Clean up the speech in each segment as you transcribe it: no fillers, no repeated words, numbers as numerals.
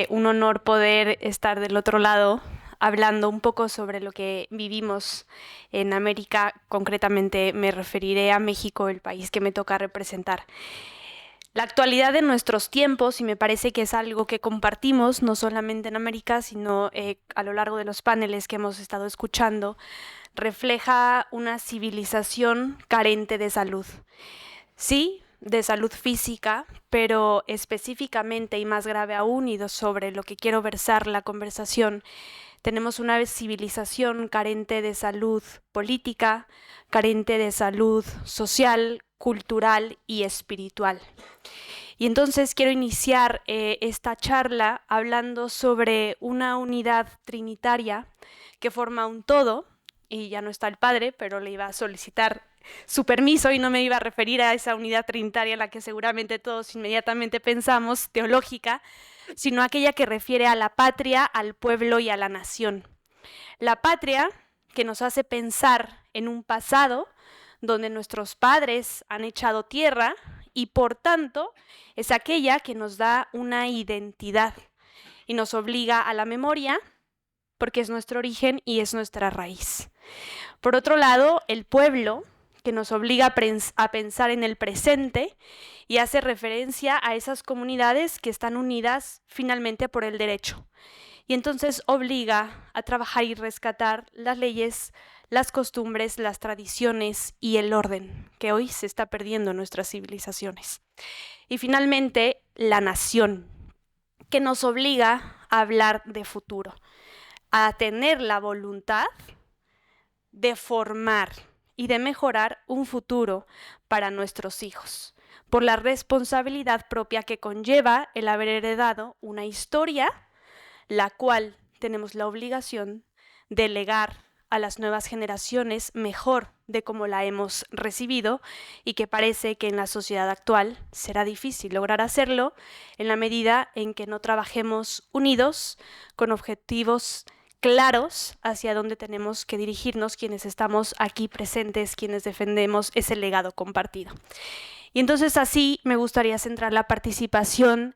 Un honor poder estar del otro lado hablando un poco sobre lo que vivimos en América. Concretamente me referiré a México, el país que me toca representar. La actualidad de nuestros tiempos, y me parece que es algo que compartimos no solamente en América, sino a lo largo de los paneles que hemos estado escuchando, refleja una civilización carente de salud. Sí, de salud física, pero específicamente y más grave aún, y sobre lo que quiero versar la conversación, tenemos una civilización carente de salud política, carente de salud social, cultural y espiritual. Y entonces quiero iniciar esta charla hablando sobre una unidad trinitaria que forma un todo, y ya no está el padre, pero le iba a solicitar su permiso y no me iba a referir a esa unidad trinitaria en la que seguramente todos inmediatamente pensamos, teológica, sino aquella que refiere a la patria, al pueblo y a la nación. La patria, que nos hace pensar en un pasado donde nuestros padres han echado tierra y por tanto es aquella que nos da una identidad y nos obliga a la memoria porque es nuestro origen y es nuestra raíz. Por otro lado, el pueblo, que nos obliga a pensar en el presente y hace referencia a esas comunidades que están unidas finalmente por el derecho. Y entonces obliga a trabajar y rescatar las leyes, las costumbres, las tradiciones y el orden que hoy se está perdiendo en nuestras civilizaciones. Y finalmente, la nación, que nos obliga a hablar de futuro, a tener la voluntad de formar y de mejorar un futuro para nuestros hijos, por la responsabilidad propia que conlleva el haber heredado una historia, la cual tenemos la obligación de legar a las nuevas generaciones mejor de como la hemos recibido y que parece que en la sociedad actual será difícil lograr hacerlo en la medida en que no trabajemos unidos con objetivos claros hacia dónde tenemos que dirigirnos quienes estamos aquí presentes, quienes defendemos ese legado compartido. Y entonces así me gustaría centrar la participación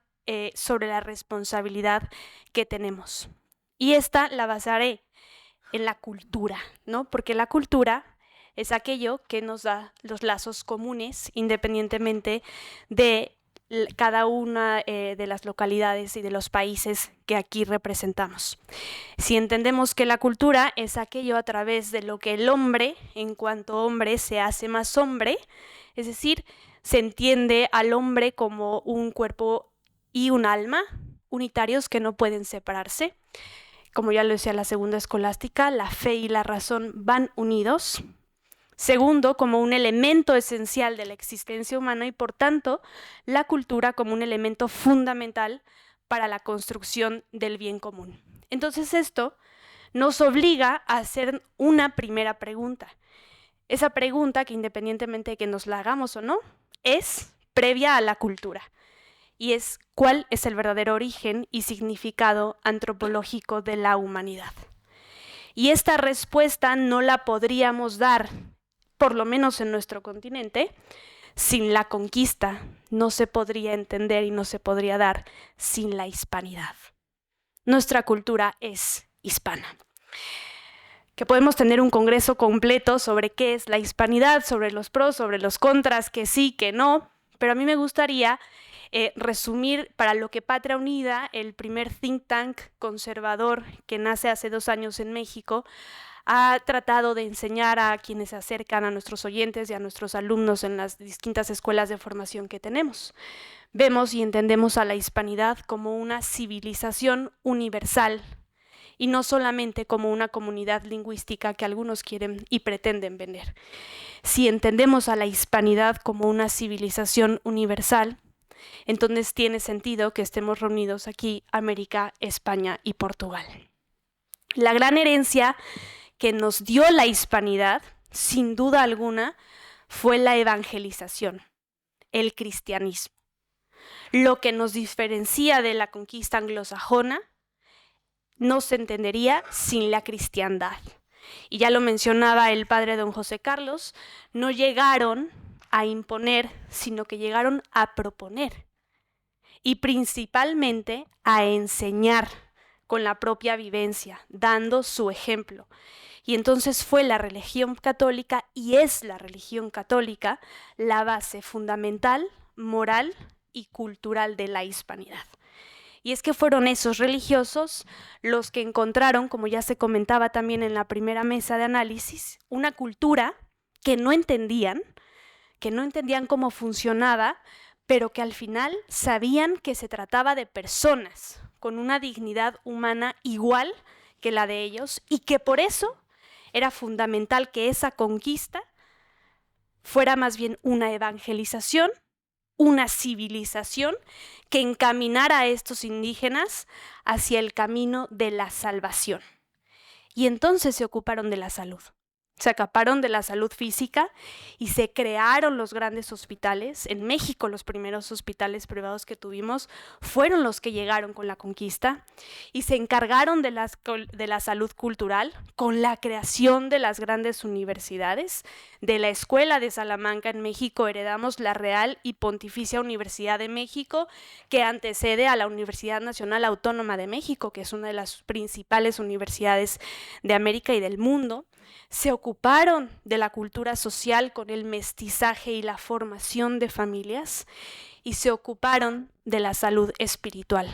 sobre la responsabilidad que tenemos. Y esta la basaré en la cultura, ¿no? Porque la cultura es aquello que nos da los lazos comunes independientemente de cada una de las localidades y de los países que aquí representamos. Si entendemos que la cultura es aquello a través de lo que el hombre, en cuanto hombre, se hace más hombre, es decir, se entiende al hombre como un cuerpo y un alma unitarios que no pueden separarse. Como ya lo decía la segunda escolástica, la fe y la razón van unidos. Segundo, como un elemento esencial de la existencia humana y por tanto la cultura como un elemento fundamental para la construcción del bien común. Entonces esto nos obliga a hacer una primera pregunta. Esa pregunta, que independientemente de que nos la hagamos o no, es previa a la cultura. Y es cuál es el verdadero origen y significado antropológico de la humanidad. Y esta respuesta no la podríamos dar, por lo menos en nuestro continente, sin la conquista. No se podría entender y no se podría dar sin la hispanidad. Nuestra cultura es hispana. Que podemos tener un congreso completo sobre qué es la hispanidad, sobre los pros, sobre los contras, que sí, que no, pero a mí me gustaría resumir para lo que Patria Unida, el primer think tank conservador que nace hace 2 años en México, ha tratado de enseñar a quienes se acercan a nuestros oyentes y a nuestros alumnos en las distintas escuelas de formación que tenemos. Vemos y entendemos a la hispanidad como una civilización universal y no solamente como una comunidad lingüística que algunos quieren y pretenden vender. Si entendemos a la hispanidad como una civilización universal, entonces tiene sentido que estemos reunidos aquí, América, España y Portugal. La gran herencia que nos dio la hispanidad, sin duda alguna, fue la evangelización, el cristianismo. Lo que nos diferencia de la conquista anglosajona no se entendería sin la cristiandad. Y ya lo mencionaba el padre don José Carlos, no llegaron a imponer, sino que llegaron a proponer. y principalmente a enseñar con la propia vivencia, dando su ejemplo. Y entonces fue la religión católica, y es la religión católica, la base fundamental, moral y cultural de la hispanidad. Y es que fueron esos religiosos los que encontraron, como ya se comentaba también en la primera mesa de análisis, una cultura que no entendían cómo funcionaba, pero que al final sabían que se trataba de personas con una dignidad humana igual que la de ellos, y que por eso era fundamental que esa conquista fuera más bien una evangelización, una civilización que encaminara a estos indígenas hacia el camino de la salvación. Y entonces se ocuparon de la salud. Se ocuparon de la salud física y se crearon los grandes hospitales. En México los primeros hospitales privados que tuvimos fueron los que llegaron con la conquista, y se encargaron de la salud cultural con la creación de las grandes universidades. De la Escuela de Salamanca en México heredamos la Real y Pontificia Universidad de México, que antecede a la Universidad Nacional Autónoma de México, que es una de las principales universidades de América y del mundo. Se ocuparon de la cultura social con el mestizaje y la formación de familias, y se ocuparon de la salud espiritual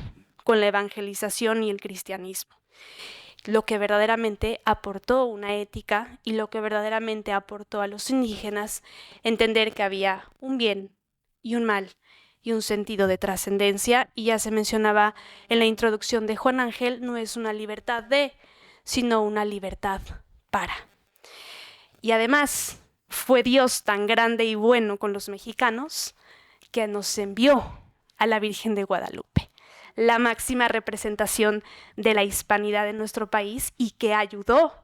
con la evangelización y el cristianismo. Lo que verdaderamente aportó una ética y lo que verdaderamente aportó a los indígenas entender que había un bien y un mal y un sentido de trascendencia. Y ya se mencionaba en la introducción de Juan Ángel, no es una libertad de, sino una libertad para. Y además fue Dios tan grande y bueno con los mexicanos que nos envió a la Virgen de Guadalupe, la máxima representación de la hispanidad en nuestro país, y que ayudó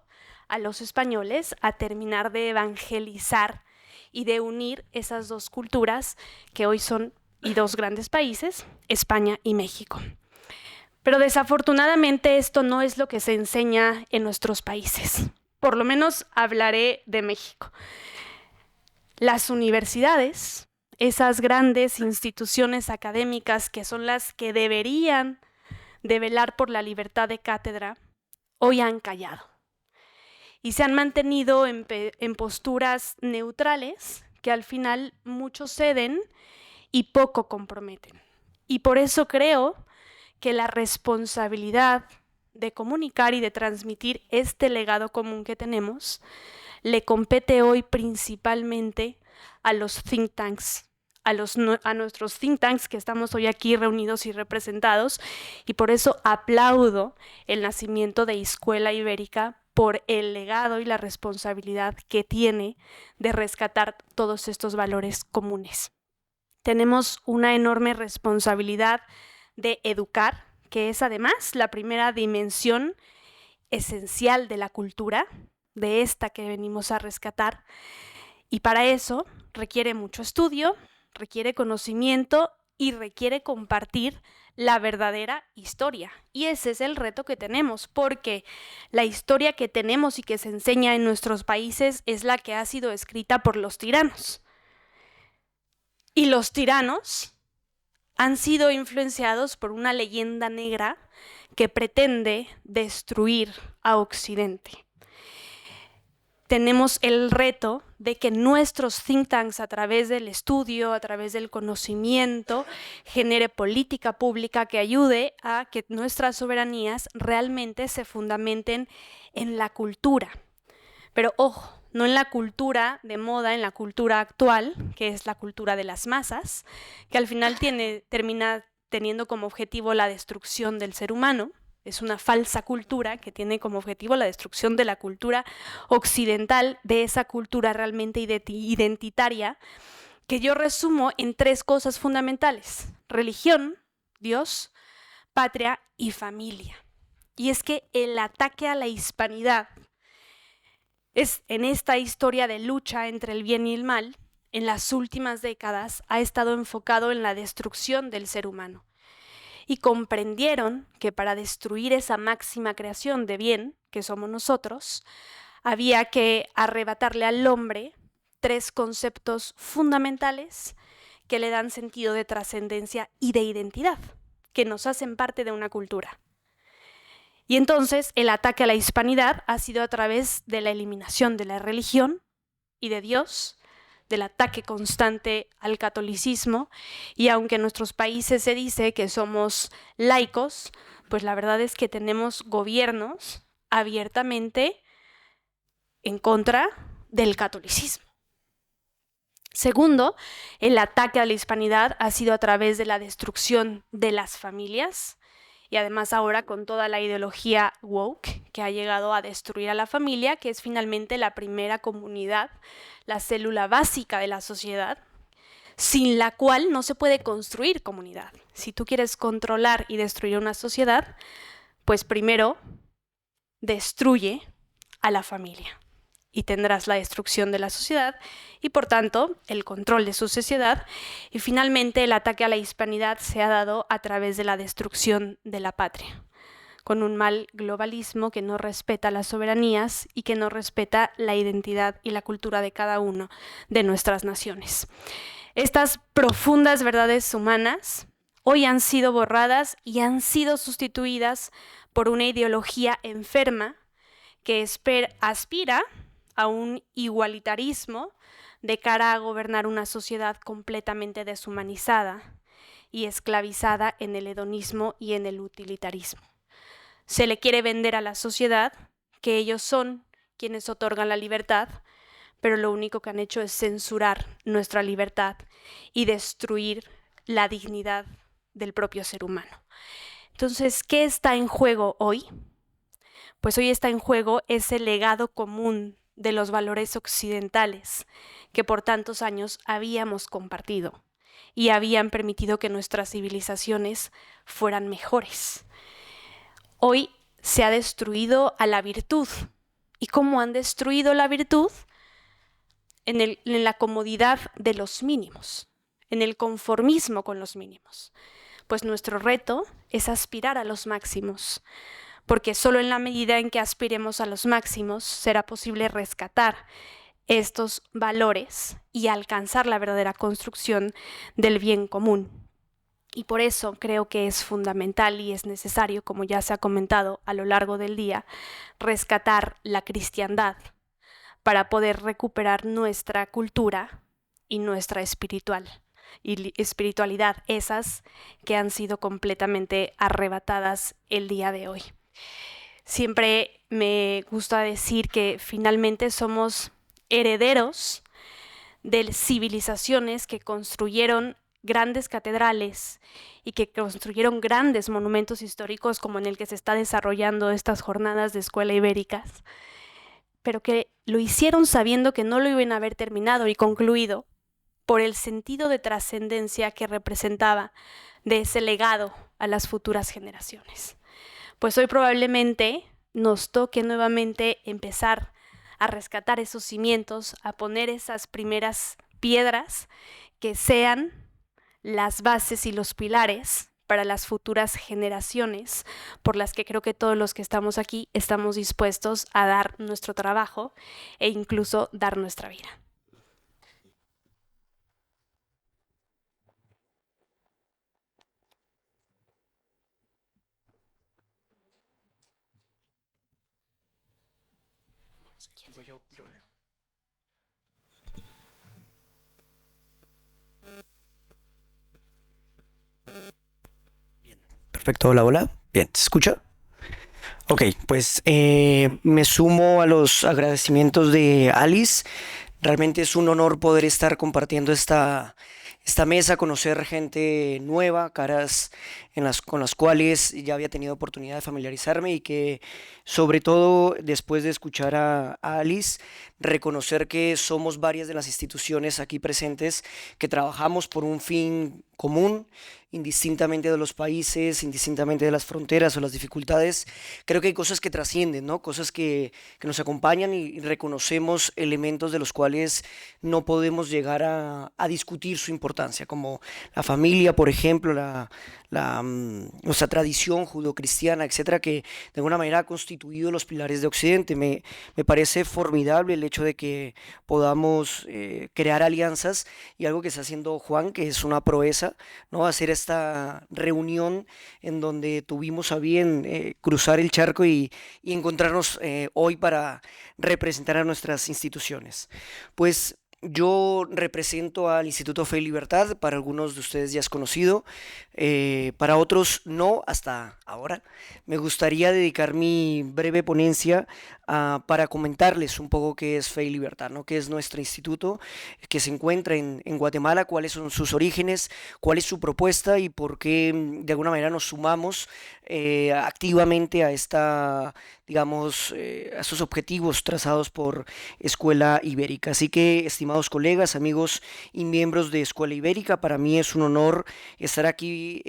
a los españoles a terminar de evangelizar y de unir esas dos culturas que hoy son y dos grandes países, España y México. Pero desafortunadamente esto no es lo que se enseña en nuestros países. Por lo menos hablaré de México. Las universidades, esas grandes instituciones académicas que son las que deberían de velar por la libertad de cátedra, hoy han callado y se han mantenido en posturas neutrales que al final muchos ceden y poco comprometen. Y por eso creo que la responsabilidad de comunicar y de transmitir este legado común que tenemos le compete hoy principalmente a los think tanks, a nuestros think tanks que estamos hoy aquí reunidos y representados, y por eso aplaudo el nacimiento de Escuela Ibérica por el legado y la responsabilidad que tiene de rescatar todos estos valores comunes. Tenemos una enorme responsabilidad de educar, que es además la primera dimensión esencial de la cultura, de esta que venimos a rescatar, y para eso requiere mucho estudio, requiere conocimiento y requiere compartir la verdadera historia. Y ese es el reto que tenemos, porque la historia que tenemos y que se enseña en nuestros países es la que ha sido escrita por los tiranos. Y los tiranos han sido influenciados por una leyenda negra que pretende destruir a Occidente. Tenemos el reto de que nuestros think tanks, a través del estudio, a través del conocimiento, genere política pública que ayude a que nuestras soberanías realmente se fundamenten en la cultura. Pero ojo, no en la cultura de moda, en la cultura actual, que es la cultura de las masas, que al final termina teniendo como objetivo la destrucción del ser humano. Es una falsa cultura que tiene como objetivo la destrucción de la cultura occidental, de esa cultura realmente identitaria, que yo resumo en 3 cosas fundamentales: religión, Dios, patria y familia. Y es que el ataque a la hispanidad es, en esta historia de lucha entre el bien y el mal, en las últimas décadas ha estado enfocado en la destrucción del ser humano. Y comprendieron que para destruir esa máxima creación de bien, que somos nosotros, había que arrebatarle al hombre 3 conceptos fundamentales que le dan sentido de trascendencia y de identidad, que nos hacen parte de una cultura. Y entonces el ataque a la hispanidad ha sido a través de la eliminación de la religión y de Dios, del ataque constante al catolicismo, y aunque en nuestros países se dice que somos laicos, pues la verdad es que tenemos gobiernos abiertamente en contra del catolicismo. Segundo, el ataque a la hispanidad ha sido a través de la destrucción de las familias, y además ahora con toda la ideología woke que ha llegado a destruir a la familia, que es finalmente la primera comunidad, la célula básica de la sociedad, sin la cual no se puede construir comunidad. Si tú quieres controlar y destruir una sociedad, pues primero destruye a la familia y tendrás la destrucción de la sociedad y por tanto el control de su sociedad, y finalmente el ataque a la hispanidad se ha dado a través de la destrucción de la patria, con un mal globalismo que no respeta las soberanías y que no respeta la identidad y la cultura de cada uno de nuestras naciones. Estas profundas verdades humanas hoy han sido borradas y han sido sustituidas por una ideología enferma que aspira a un igualitarismo de cara a gobernar una sociedad completamente deshumanizada y esclavizada en el hedonismo y en el utilitarismo. Se le quiere vender a la sociedad que ellos son quienes otorgan la libertad, pero lo único que han hecho es censurar nuestra libertad y destruir la dignidad del propio ser humano. Entonces, ¿qué está en juego hoy? Pues hoy está en juego ese legado común de los valores occidentales que por tantos años habíamos compartido y habían permitido que nuestras civilizaciones fueran mejores. Hoy se ha destruido a la virtud. ¿Y cómo han destruido la virtud? En la comodidad de los mínimos, en el conformismo con los mínimos. Pues nuestro reto es aspirar a los máximos, porque solo en la medida en que aspiremos a los máximos será posible rescatar estos valores y alcanzar la verdadera construcción del bien común. Y por eso creo que es fundamental y es necesario, como ya se ha comentado a lo largo del día, rescatar la cristiandad para poder recuperar nuestra cultura y nuestra espiritualidad, esas que han sido completamente arrebatadas el día de hoy. Siempre me gusta decir que finalmente somos herederos de civilizaciones que construyeron grandes catedrales y que construyeron grandes monumentos históricos como en el que se está desarrollando estas jornadas de escuela ibéricas, pero que lo hicieron sabiendo que no lo iban a haber terminado y concluido por el sentido de trascendencia que representaba de ese legado a las futuras generaciones. Pues hoy probablemente nos toque nuevamente empezar a rescatar esos cimientos, a poner esas primeras piedras que sean las bases y los pilares para las futuras generaciones, por las que creo que todos los que estamos aquí estamos dispuestos a dar nuestro trabajo e incluso dar nuestra vida. Perfecto, hola, hola. Bien, ¿se escucha? Ok, pues me sumo a los agradecimientos de Alice. Realmente es un honor poder estar compartiendo esta mesa, conocer gente nueva, caras con las cuales ya había tenido oportunidad de familiarizarme y que sobre todo después de escuchar a Alice, reconocer que somos varias de las instituciones aquí presentes que trabajamos por un fin común, indistintamente de los países, indistintamente de las fronteras o las dificultades. Creo que hay cosas que trascienden, ¿no? Cosas que nos acompañan y reconocemos elementos de los cuales no podemos llegar a discutir su importancia, como la familia, por ejemplo, nuestra tradición judeocristiana, etcétera, que de alguna manera ha constituido los pilares de Occidente. Me parece formidable el hecho de que podamos crear alianzas y algo que está haciendo Juan, que es una proeza, ¿no? Hacer esta reunión en donde tuvimos a bien cruzar el charco y encontrarnos hoy para representar a nuestras instituciones. Pues yo represento al Instituto Fe y Libertad, para algunos de ustedes ya es conocido, para otros no hasta ahora. Me gustaría dedicar mi breve ponencia para comentarles un poco qué es Fe y Libertad, ¿no? Qué es nuestro instituto, que se encuentra en Guatemala, cuáles son sus orígenes, cuál es su propuesta y por qué de alguna manera nos sumamos activamente a digamos, a estos objetivos trazados por Escuela Ibérica. Así que, estimados colegas, amigos y miembros de Escuela Ibérica, para mí es un honor estar aquí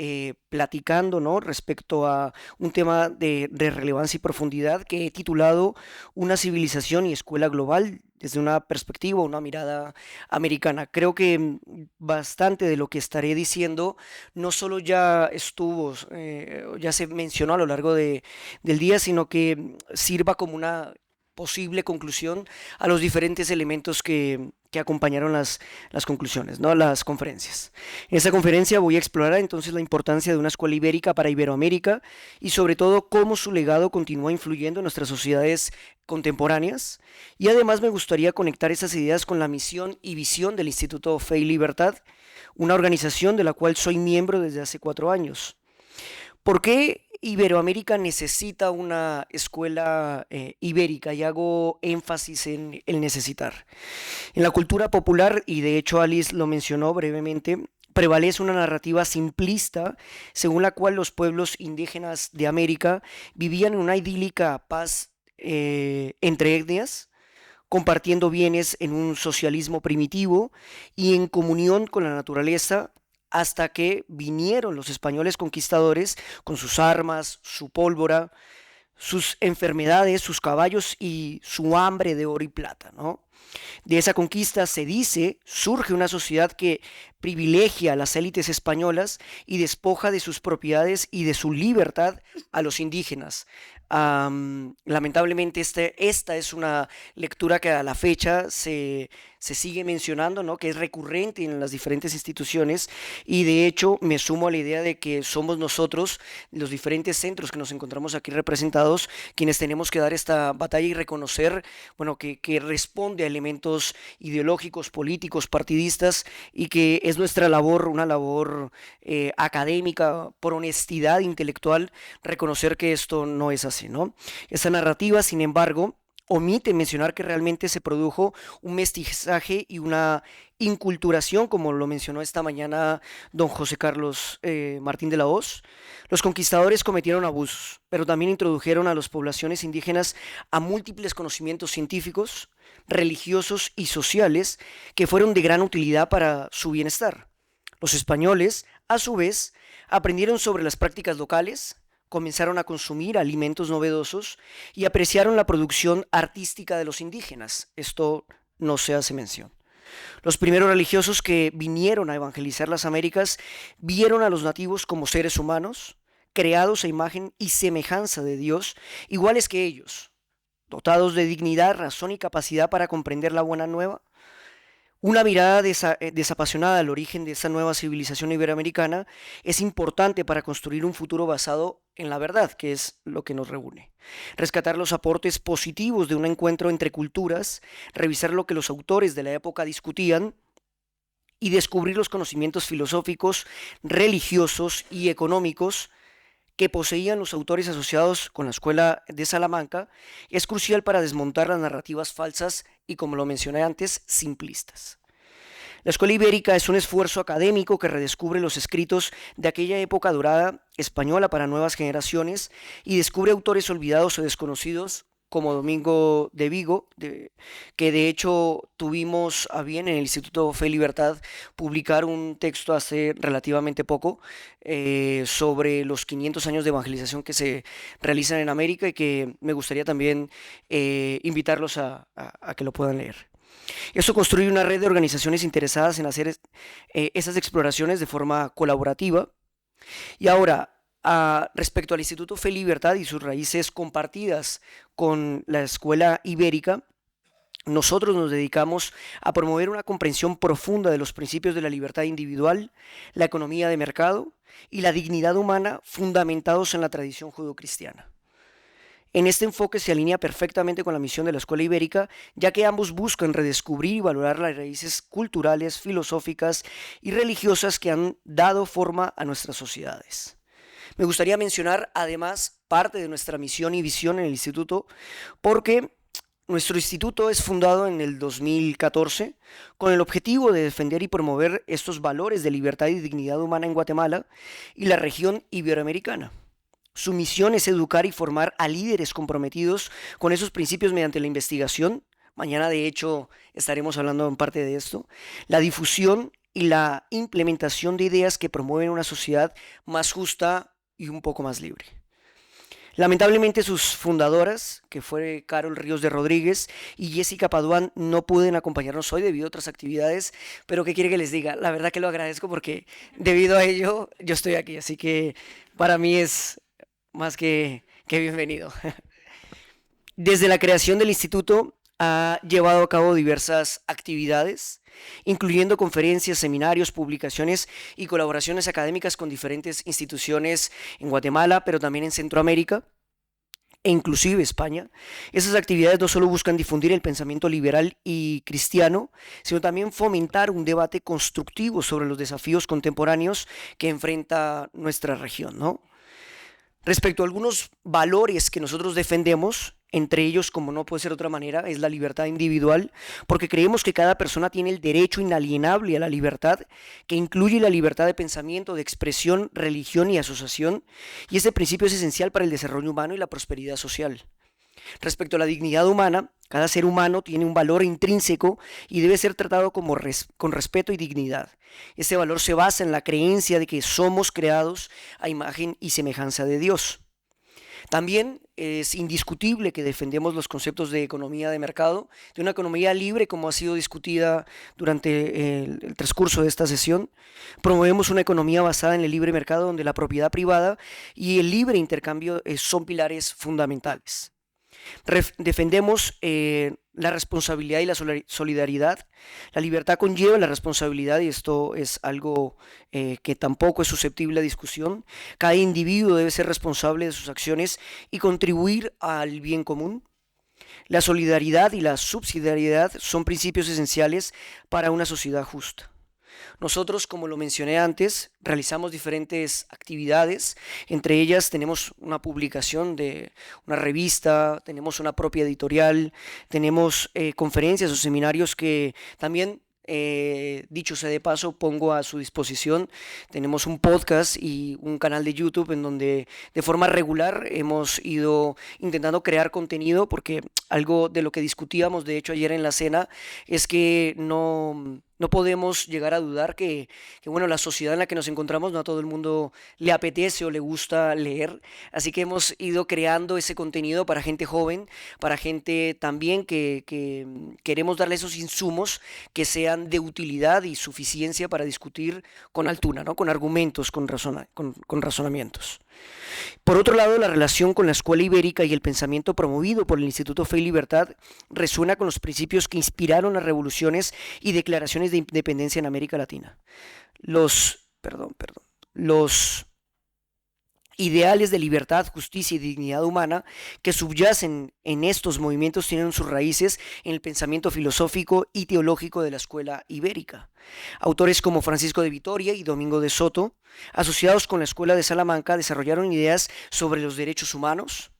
platicando, ¿no? Respecto a un tema de relevancia y profundidad que he titulado Una civilización y escuela global desde una perspectiva, una mirada americana. Creo que bastante de lo que estaré diciendo no solo ya estuvo, ya se mencionó a lo largo del día, sino que sirva como una posible conclusión a los diferentes elementos que acompañaron las conclusiones, ¿no? Las conferencias. En esta conferencia voy a explorar entonces la importancia de una escuela ibérica para Iberoamérica y sobre todo cómo su legado continúa influyendo en nuestras sociedades contemporáneas, y además me gustaría conectar esas ideas con la misión y visión del Instituto Fe y Libertad, una organización de la cual soy miembro desde hace 4 años. ¿Por qué Iberoamérica necesita una escuela ibérica? Y hago énfasis en el necesitar. En la cultura popular, y de hecho Alice lo mencionó brevemente, prevalece una narrativa simplista según la cual los pueblos indígenas de América vivían en una idílica paz entre etnias, compartiendo bienes en un socialismo primitivo y en comunión con la naturaleza, hasta que vinieron los españoles conquistadores con sus armas, su pólvora, sus enfermedades, sus caballos y su hambre de oro y plata, ¿no? De esa conquista, se dice, surge una sociedad que privilegia a las élites españolas y despoja de sus propiedades y de su libertad a los indígenas. Lamentablemente esta es una lectura que a la fecha se sigue mencionando, ¿no? Que es recurrente en las diferentes instituciones, y de hecho me sumo a la idea de que somos nosotros, los diferentes centros que nos encontramos aquí representados, quienes tenemos que dar esta batalla y reconocer, bueno, que responde a elementos ideológicos, políticos, partidistas, y que es nuestra labor, una labor académica, por honestidad intelectual, reconocer que esto no es así, ¿no? Esta narrativa, sin embargo, omite mencionar que realmente se produjo un mestizaje y una inculturación, como lo mencionó esta mañana don José Carlos Martín de la Hoz. Los conquistadores cometieron abusos, pero también introdujeron a las poblaciones indígenas a múltiples conocimientos científicos, religiosos y sociales que fueron de gran utilidad para su bienestar. Los españoles, a su vez, aprendieron sobre las prácticas locales, comenzaron a consumir alimentos novedosos y apreciaron la producción artística de los indígenas. Esto no se hace mención. Los primeros religiosos que vinieron a evangelizar las Américas vieron a los nativos como seres humanos, creados a imagen y semejanza de Dios, iguales que ellos, dotados de dignidad, razón y capacidad para comprender la buena nueva. Una mirada desapasionada al origen de esta nueva civilización iberoamericana es importante para construir un futuro basado en la verdad, que es lo que nos reúne. Rescatar los aportes positivos de un encuentro entre culturas, revisar lo que los autores de la época discutían y descubrir los conocimientos filosóficos, religiosos y económicos que poseían los autores asociados con la Escuela de Salamanca, es crucial para desmontar las narrativas falsas y, como lo mencioné antes, simplistas. La Escuela Ibérica es un esfuerzo académico que redescubre los escritos de aquella época dorada española para nuevas generaciones y descubre autores olvidados o desconocidos como Domingo de Vigo, que de hecho tuvimos a bien en el Instituto Fe y Libertad publicar un texto hace relativamente poco sobre los 500 años de evangelización que se realizan en América y que me gustaría también invitarlos a que lo puedan leer. Esto construye una red de organizaciones interesadas en hacer esas exploraciones de forma colaborativa. Y ahora, respecto al Instituto Fe y Libertad y sus raíces compartidas con la Escuela Ibérica, nosotros nos dedicamos a promover una comprensión profunda de los principios de la libertad individual, la economía de mercado y la dignidad humana fundamentados en la tradición judeocristiana. En este enfoque se alinea perfectamente con la misión de la Escuela Ibérica, ya que ambos buscan redescubrir y valorar las raíces culturales, filosóficas y religiosas que han dado forma a nuestras sociedades. Me gustaría mencionar además parte de nuestra misión y visión en el instituto, porque nuestro instituto es fundado en el 2014 con el objetivo de defender y promover estos valores de libertad y dignidad humana en Guatemala y la región iberoamericana. Su misión es educar y formar a líderes comprometidos con esos principios mediante la investigación. Mañana, de hecho, estaremos hablando en parte de esto. La difusión y la implementación de ideas que promueven una sociedad más justa y un poco más libre. Lamentablemente, sus fundadoras, que fue Carol Ríos de Rodríguez y Jessica Paduán, no pueden acompañarnos hoy debido a otras actividades, pero ¿qué quiere que les diga? La verdad que lo agradezco porque debido a ello yo estoy aquí, así que para mí es más que bienvenido. Desde la creación del instituto ha llevado a cabo diversas actividades, incluyendo conferencias, seminarios, publicaciones y colaboraciones académicas con diferentes instituciones en Guatemala, pero también en Centroamérica e inclusive España. Esas actividades no solo buscan difundir el pensamiento liberal y cristiano, sino también fomentar un debate constructivo sobre los desafíos contemporáneos que enfrenta nuestra región, ¿no? Respecto a algunos valores que nosotros defendemos, entre ellos, como no puede ser de otra manera, es la libertad individual, porque creemos que cada persona tiene el derecho inalienable a la libertad, que incluye la libertad de pensamiento, de expresión, religión y asociación, y ese principio es esencial para el desarrollo humano y la prosperidad social. Respecto a la dignidad humana, cada ser humano tiene un valor intrínseco y debe ser tratado con respeto y dignidad. Este valor se basa en la creencia de que somos creados a imagen y semejanza de Dios. También es indiscutible que defendemos los conceptos de economía de mercado, de una economía libre como ha sido discutida durante el transcurso de esta sesión. Promovemos una economía basada en el libre mercado donde la propiedad privada y el libre intercambio son pilares fundamentales. Defendemos la responsabilidad y la solidaridad. La libertad conlleva la responsabilidad y esto es algo que tampoco es susceptible a discusión. Cada individuo debe ser responsable de sus acciones y contribuir al bien común. La solidaridad y la subsidiariedad son principios esenciales para una sociedad justa. Nosotros, como lo mencioné antes, realizamos diferentes actividades. Entre ellas tenemos una publicación de una revista, tenemos una propia editorial, tenemos conferencias o seminarios que también, dicho sea de paso, pongo a su disposición. Tenemos un podcast y un canal de YouTube en donde de forma regular hemos ido intentando crear contenido, porque algo de lo que discutíamos, de hecho, ayer en la cena, es que no podemos llegar a dudar que, bueno, la sociedad en la que nos encontramos no a todo el mundo le apetece o le gusta leer, así que hemos ido creando ese contenido para gente joven, para gente también que queremos darle esos insumos que sean de utilidad y suficiencia para discutir con altura, ¿no? Con argumentos, con razonamientos. Por otro lado, la relación con la Escuela Ibérica y el pensamiento promovido por el Instituto Fe y Libertad resuena con los principios que inspiraron las revoluciones y declaraciones de independencia en América Latina. Los ideales de libertad, justicia y dignidad humana que subyacen en estos movimientos tienen sus raíces en el pensamiento filosófico y teológico de la Escuela Ibérica. Autores como Francisco de Vitoria y Domingo de Soto, asociados con la Escuela de Salamanca, desarrollaron ideas sobre los derechos humanos,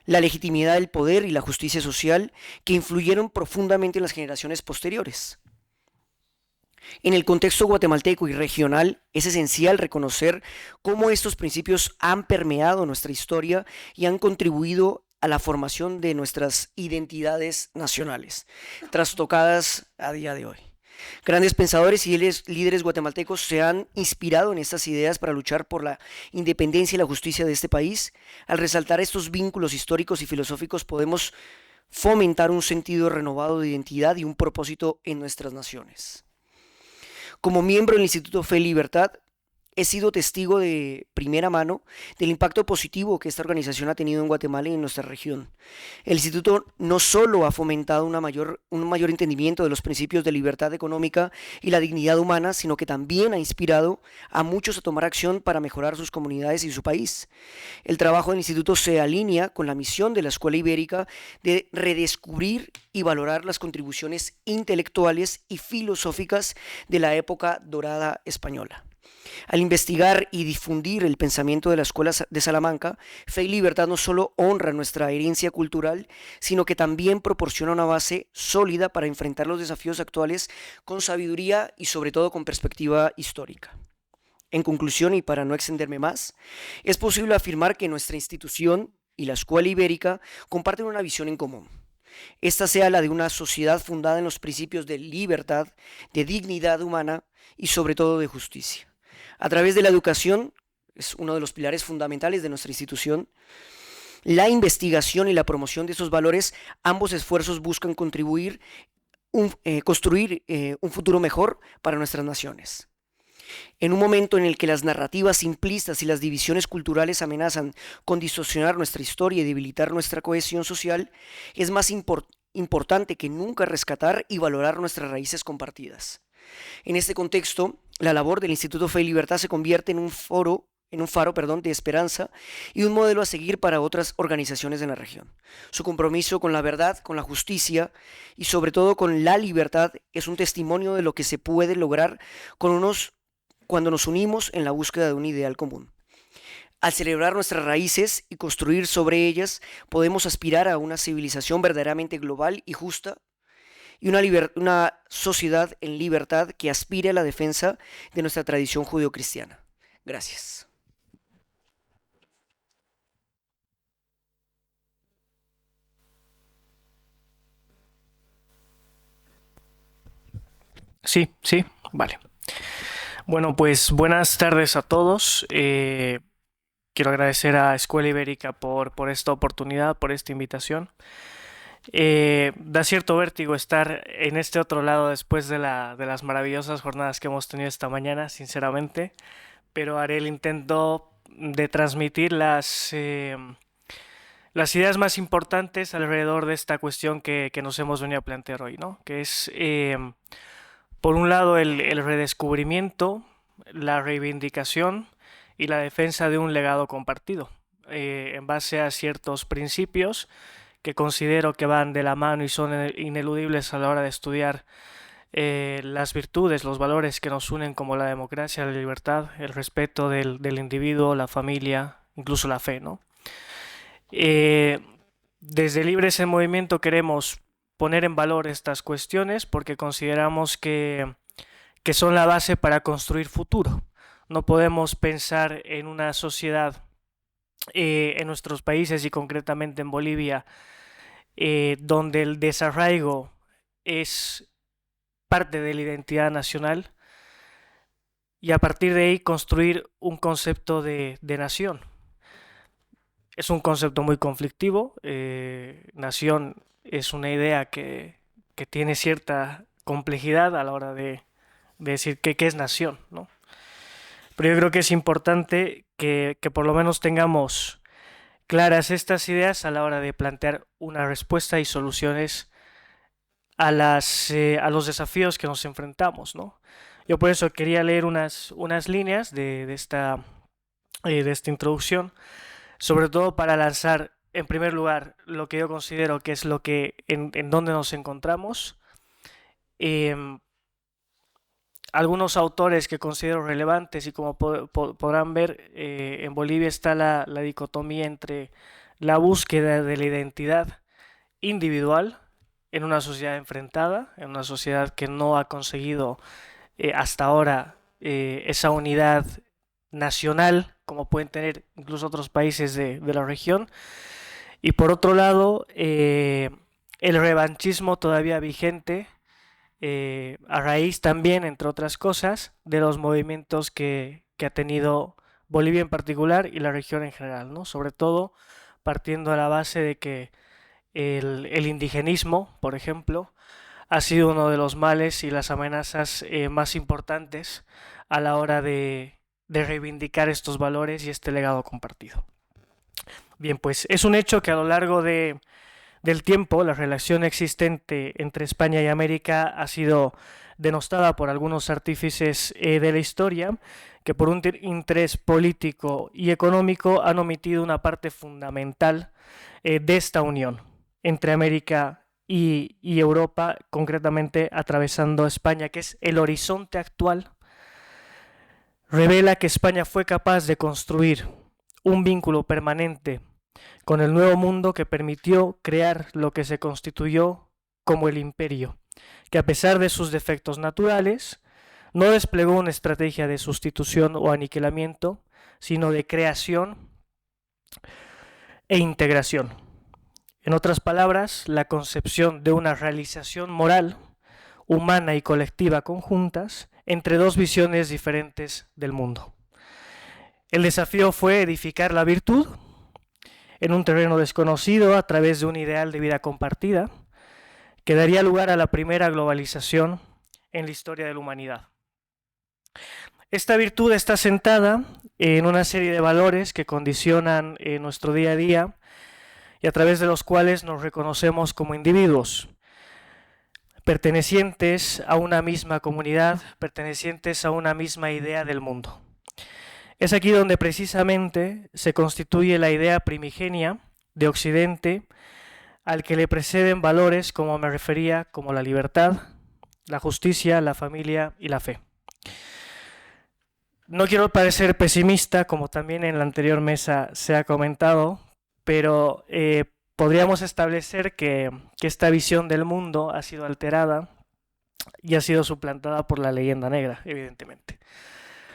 la legitimidad del poder y la justicia social que influyeron profundamente en las generaciones posteriores. En el contexto guatemalteco y regional, es esencial reconocer cómo estos principios han permeado nuestra historia y han contribuido a la formación de nuestras identidades nacionales, trastocadas a día de hoy. Grandes pensadores y líderes guatemaltecos se han inspirado en estas ideas para luchar por la independencia y la justicia de este país. Al resaltar estos vínculos históricos y filosóficos podemos fomentar un sentido renovado de identidad y un propósito en nuestras naciones. Como miembro del Instituto Fe y Libertad, he sido testigo de primera mano del impacto positivo que esta organización ha tenido en Guatemala y en nuestra región. El instituto no solo ha fomentado un mayor entendimiento de los principios de libertad económica y la dignidad humana, sino que también ha inspirado a muchos a tomar acción para mejorar sus comunidades y su país. El trabajo del instituto se alinea con la misión de la Escuela Ibérica de redescubrir y valorar las contribuciones intelectuales y filosóficas de la época dorada española. Al investigar y difundir el pensamiento de la Escuela de Salamanca, Fe y Libertad no solo honra nuestra herencia cultural, sino que también proporciona una base sólida para enfrentar los desafíos actuales con sabiduría y sobre todo con perspectiva histórica. En conclusión, y para no extenderme más, es posible afirmar que nuestra institución y la Escuela Ibérica comparten una visión en común. Esta sea la de una sociedad fundada en los principios de libertad, de dignidad humana y sobre todo de justicia. A través de la educación, es uno de los pilares fundamentales de nuestra institución, la investigación y la promoción de esos valores, ambos esfuerzos buscan construir un futuro mejor para nuestras naciones. En un momento en el que las narrativas simplistas y las divisiones culturales amenazan con distorsionar nuestra historia y debilitar nuestra cohesión social, es más importante que nunca rescatar y valorar nuestras raíces compartidas. En este contexto, la labor del Instituto Fe y Libertad se convierte en un faro de esperanza y un modelo a seguir para otras organizaciones en la región. Su compromiso con la verdad, con la justicia y sobre todo con la libertad es un testimonio de lo que se puede lograr cuando nos unimos en la búsqueda de un ideal común. Al celebrar nuestras raíces y construir sobre ellas, podemos aspirar a una civilización verdaderamente global y justa, y una sociedad en libertad que aspire a la defensa de nuestra tradición judeocristiana. Gracias. Sí, sí, vale. Bueno, pues buenas tardes a todos. Quiero agradecer a Escuela Ibérica por esta oportunidad, por esta invitación. Da cierto vértigo estar en este otro lado después de las maravillosas jornadas que hemos tenido esta mañana, sinceramente, pero haré el intento de transmitir las ideas más importantes alrededor de esta cuestión que nos hemos venido a plantear hoy, ¿no? Que es, por un lado, el redescubrimiento, la reivindicación y la defensa de un legado compartido, en base a ciertos principios que considero que van de la mano y son ineludibles a la hora de estudiar las virtudes, los valores que nos unen, como la democracia, la libertad, el respeto del individuo, la familia, incluso la fe, ¿no? Desde Libres en Movimiento queremos poner en valor estas cuestiones porque consideramos que son la base para construir futuro. No podemos pensar en una sociedad en nuestros países y concretamente en Bolivia, donde el desarraigo es parte de la identidad nacional y a partir de ahí construir un concepto de nación. Es un concepto muy conflictivo. Nación es una idea que tiene cierta complejidad a la hora de decir qué es nación, ¿no? Pero yo creo que es importante que por lo menos tengamos claras estas ideas a la hora de plantear una respuesta y soluciones a los desafíos que nos enfrentamos, ¿no? Yo por eso quería leer unas líneas de esta introducción, sobre todo para lanzar en primer lugar lo que yo considero que es lo que en donde nos encontramos. Algunos autores que considero relevantes y como podrán ver, en Bolivia está la dicotomía entre la búsqueda de la identidad individual en una sociedad enfrentada, en una sociedad que no ha conseguido hasta ahora esa unidad nacional como pueden tener incluso otros países de la región, Y por otro lado, el revanchismo todavía vigente, a raíz también, entre otras cosas, de los movimientos que ha tenido Bolivia en particular y la región en general, ¿no? Sobre todo partiendo de la base de que el indigenismo, por ejemplo, ha sido uno de los males y las amenazas más importantes a la hora de reivindicar estos valores y este legado compartido. Bien, pues es un hecho que a lo largo del tiempo la relación existente entre España y América ha sido denostada por algunos artífices de la historia que por un interés político y económico han omitido una parte fundamental de esta unión entre América y Europa, concretamente atravesando España, que es el horizonte actual. Revela que España fue capaz de construir un vínculo permanente con el Nuevo Mundo que permitió crear lo que se constituyó como el Imperio, que a pesar de sus defectos naturales, no desplegó una estrategia de sustitución o aniquilamiento, sino de creación e integración. En otras palabras, la concepción de una realización moral, humana y colectiva conjuntas entre dos visiones diferentes del mundo. El desafío fue edificar la virtud en un terreno desconocido a través de un ideal de vida compartida que daría lugar a la primera globalización en la historia de la humanidad. Esta virtud está sentada en una serie de valores que condicionan nuestro día a día y a través de los cuales nos reconocemos como individuos, pertenecientes a una misma comunidad, pertenecientes a una misma idea del mundo. Es aquí donde precisamente se constituye la idea primigenia de Occidente, al que le preceden valores, como me refería, como la libertad, la justicia, la familia y la fe. No quiero parecer pesimista, como también en la anterior mesa se ha comentado, pero podríamos establecer que esta visión del mundo ha sido alterada y ha sido suplantada por la leyenda negra, evidentemente,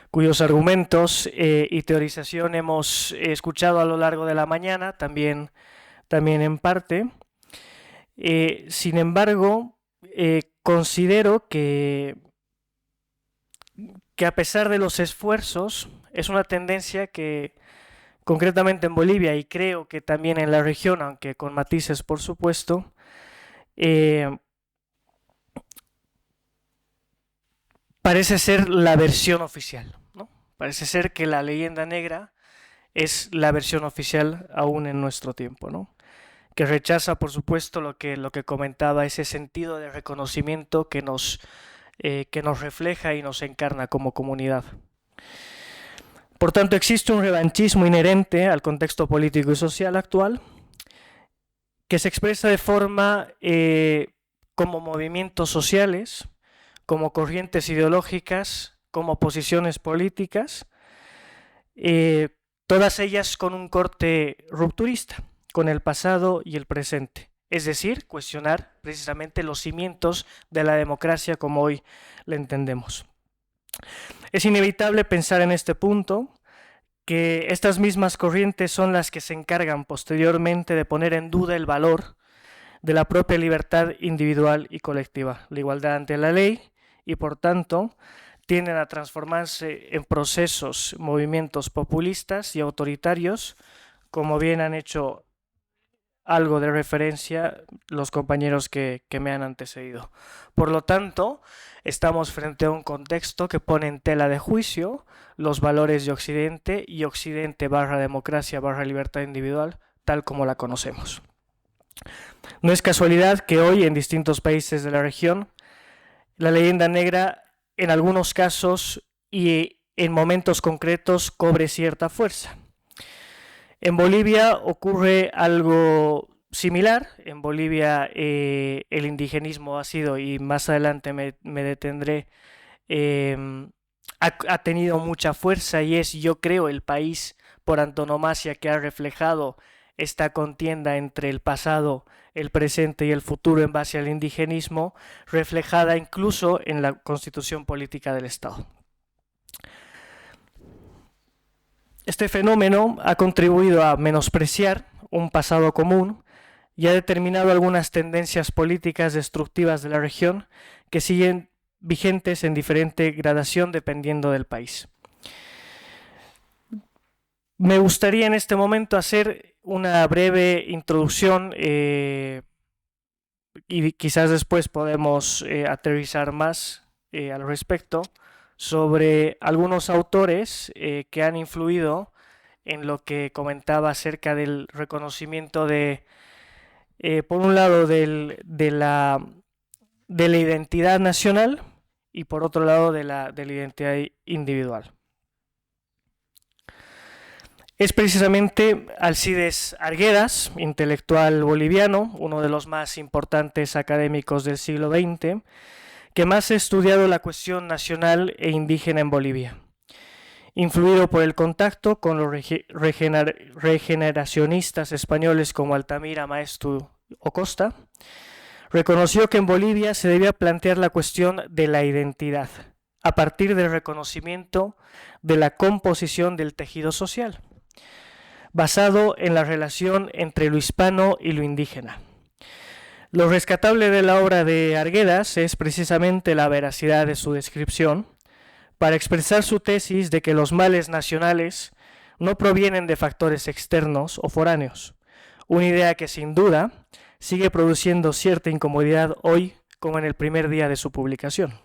cuyos argumentos y teorización hemos escuchado a lo largo de la mañana, también en parte. Sin embargo, considero que a pesar de los esfuerzos, es una tendencia que concretamente en Bolivia y creo que también en la región, aunque con matices por supuesto, parece ser la versión oficial, ¿no? Parece ser que la leyenda negra es la versión oficial aún en nuestro tiempo, ¿no? Que rechaza por supuesto lo que comentaba, ese sentido de reconocimiento que nos refleja y nos encarna como comunidad. Por tanto, existe un revanchismo inherente al contexto político y social actual que se expresa de forma como movimientos sociales, como corrientes ideológicas, como posiciones políticas, todas ellas con un corte rupturista, con el pasado y el presente. Es decir, cuestionar precisamente los cimientos de la democracia como hoy la entendemos. Es inevitable pensar en este punto que estas mismas corrientes son las que se encargan posteriormente de poner en duda el valor de la propia libertad individual y colectiva, la igualdad ante la ley, y por tanto tienden a transformarse en procesos, movimientos populistas y autoritarios, como bien han hecho algo de referencia los compañeros que me han antecedido. Por lo tanto, estamos frente a un contexto que pone en tela de juicio los valores de Occidente y Occidente / democracia / libertad individual, tal como la conocemos. No es casualidad que hoy en distintos países de la región la leyenda negra en algunos casos y en momentos concretos cobre cierta fuerza. En Bolivia ocurre algo similar. En Bolivia el indigenismo ha sido, y más adelante me detendré, ha tenido mucha fuerza y es, yo creo, el país por antonomasia que ha reflejado esta contienda entre el pasado, el presente y el futuro en base al indigenismo, reflejada incluso en la constitución política del Estado. Este fenómeno ha contribuido a menospreciar un pasado común y ha determinado algunas tendencias políticas destructivas de la región que siguen vigentes en diferente gradación dependiendo del país. Me gustaría en este momento hacer una breve introducción y quizás después podemos aterrizar más al respecto sobre algunos autores que han influido en lo que comentaba acerca del reconocimiento de, por un lado, de la identidad nacional y por otro lado de la identidad individual. Es precisamente Alcides Arguedas, intelectual boliviano, uno de los más importantes académicos del siglo XX, que más ha estudiado la cuestión nacional e indígena en Bolivia. Influido por el contacto con los regeneracionistas españoles como Altamira, Maeztu o Costa, reconoció que en Bolivia se debía plantear la cuestión de la identidad, a partir del reconocimiento de la composición del tejido social, basado en la relación entre lo hispano y lo indígena. Lo rescatable de la obra de Arguedas es precisamente la veracidad de su descripción, para expresar su tesis de que los males nacionales no provienen de factores externos o foráneos, una idea que sin duda sigue produciendo cierta incomodidad hoy como en el primer día de su publicación.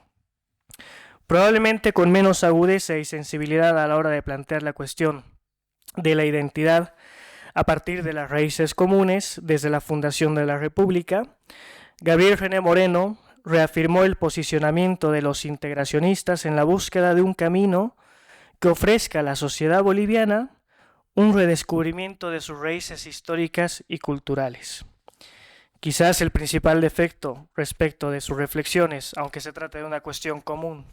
Probablemente con menos agudeza y sensibilidad a la hora de plantear la cuestión de la identidad a partir de las raíces comunes desde la fundación de la República, Gabriel René Moreno reafirmó el posicionamiento de los integracionistas en la búsqueda de un camino que ofrezca a la sociedad boliviana un redescubrimiento de sus raíces históricas y culturales. Quizás el principal defecto respecto de sus reflexiones, aunque se trate de una cuestión común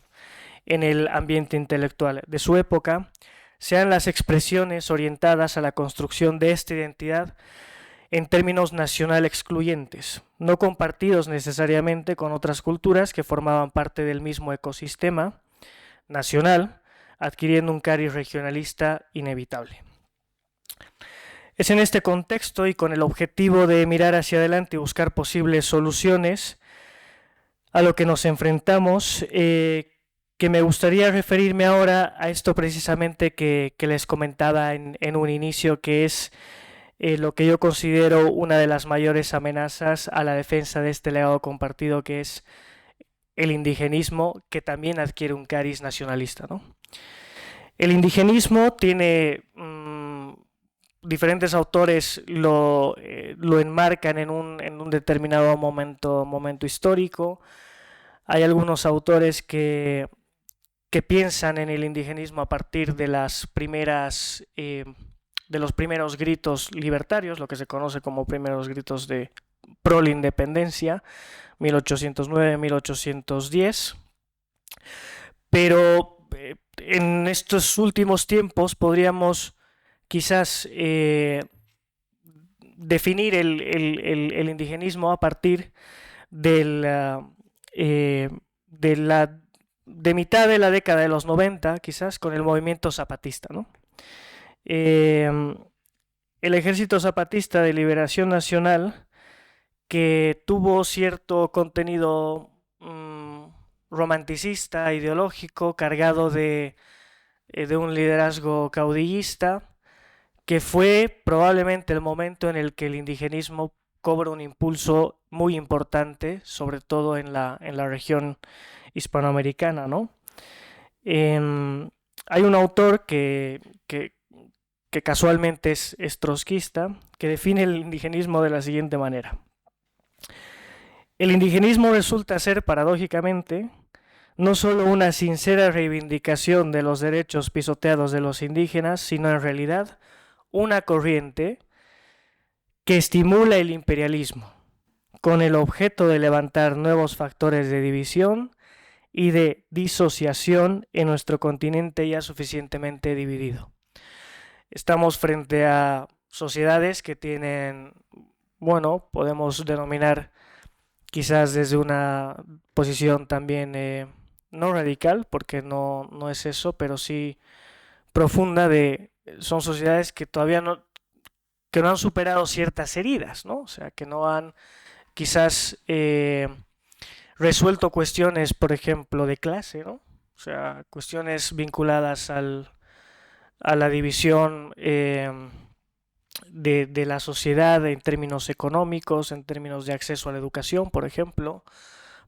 en el ambiente intelectual de su época, sean las expresiones orientadas a la construcción de esta identidad en términos nacional excluyentes, no compartidos necesariamente con otras culturas que formaban parte del mismo ecosistema nacional, adquiriendo un cariz regionalista inevitable. Es en este contexto y con el objetivo de mirar hacia adelante y buscar posibles soluciones a lo que nos enfrentamos, que me gustaría referirme ahora a esto precisamente que les comentaba en un inicio, que es lo que yo considero una de las mayores amenazas a la defensa de este legado compartido, que es el indigenismo, que también adquiere un cariz nacionalista, ¿no? El indigenismo tiene diferentes autores lo enmarcan en un determinado momento histórico. Hay algunos autores que piensan en el indigenismo a partir de las primeras de los primeros gritos libertarios, lo que se conoce como primeros gritos de pro la independencia, 1809-1810. Pero en estos últimos tiempos podríamos quizás definir el indigenismo a partir de mitad de la década de los 90, quizás, con el movimiento zapatista, ¿no? El Ejército Zapatista de Liberación Nacional, que tuvo cierto contenido romanticista, ideológico, cargado de un liderazgo caudillista, que fue probablemente el momento en el que el indigenismo cobra un impulso muy importante, sobre todo en la región hispanoamericana, ¿no? Hay un autor que casualmente es trotskista, que define el indigenismo de la siguiente manera. El indigenismo resulta ser, paradójicamente, no solo una sincera reivindicación de los derechos pisoteados de los indígenas, sino en realidad una corriente que estimula el imperialismo, con el objeto de levantar nuevos factores de división y de disociación en nuestro continente ya suficientemente dividido. Estamos frente a sociedades que tienen, bueno, podemos denominar quizás desde una posición también no radical, porque no es eso, pero sí profunda, son sociedades que todavía que no han superado ciertas heridas, ¿no? O sea, que no han quizás resuelto cuestiones, por ejemplo, de clase, ¿no? O sea, cuestiones vinculadas a la división de la sociedad en términos económicos, en términos de acceso a la educación, por ejemplo.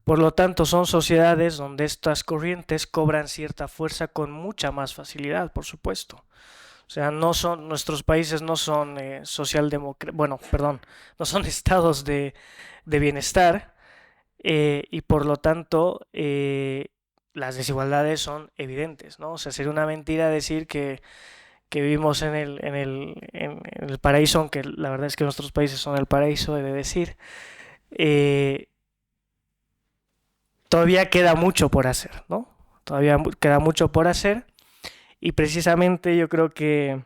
Por lo tanto, son sociedades donde estas corrientes cobran cierta fuerza con mucha más facilidad, por supuesto. O sea, nuestros países no son no son estados de bienestar, y por lo tanto las desigualdades son evidentes, ¿no? O sea, sería una mentira decir que vivimos en el paraíso, aunque la verdad es que nuestros países son el paraíso, he de decir. Eh, Todavía queda mucho por hacer, ¿no? Todavía queda mucho por hacer, y precisamente yo creo que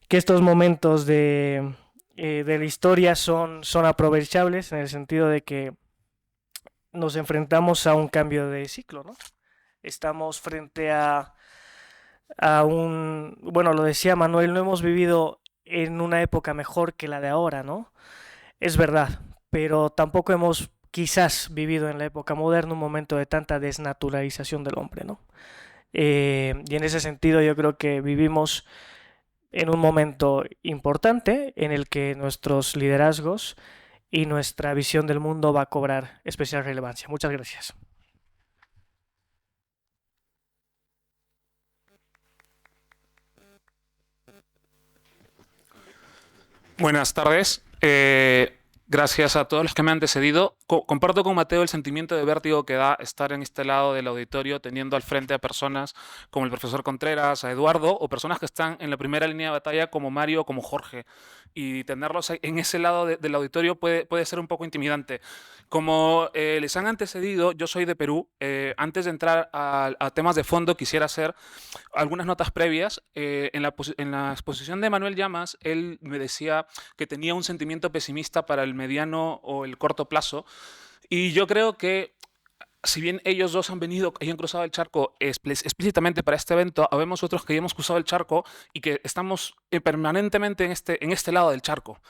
estos momentos de la historia son aprovechables en el sentido de que nos enfrentamos a un cambio de ciclo, ¿no? Estamos frente bueno, lo decía Manuel, no hemos vivido en una época mejor que la de ahora, ¿no? Es verdad, pero tampoco hemos quizás vivido en la época moderna un momento de tanta desnaturalización del hombre, ¿no? Y en ese sentido yo creo que vivimos en un momento importante en el que nuestros liderazgos y nuestra visión del mundo va a cobrar especial relevancia. Muchas gracias. Buenas tardes. Gracias a todos los que me han antecedido. Comparto con Mateo el sentimiento de vértigo que da estar en este lado del auditorio teniendo al frente a personas como el profesor Contreras, a Eduardo, o personas que están en la primera línea de batalla como Mario o como Jorge. Y tenerlos en ese lado del auditorio puede ser un poco intimidante. Como les han antecedido, yo soy de Perú. Antes de entrar a temas de fondo, quisiera hacer algunas notas previas. En la exposición de Manuel Llamas, él me decía que tenía un sentimiento pesimista para el mediano o el corto plazo, y yo creo que si bien ellos dos han venido y han cruzado el charco explícitamente para este evento, habemos otros que ya hemos cruzado el charco y que estamos permanentemente en este lado del charco.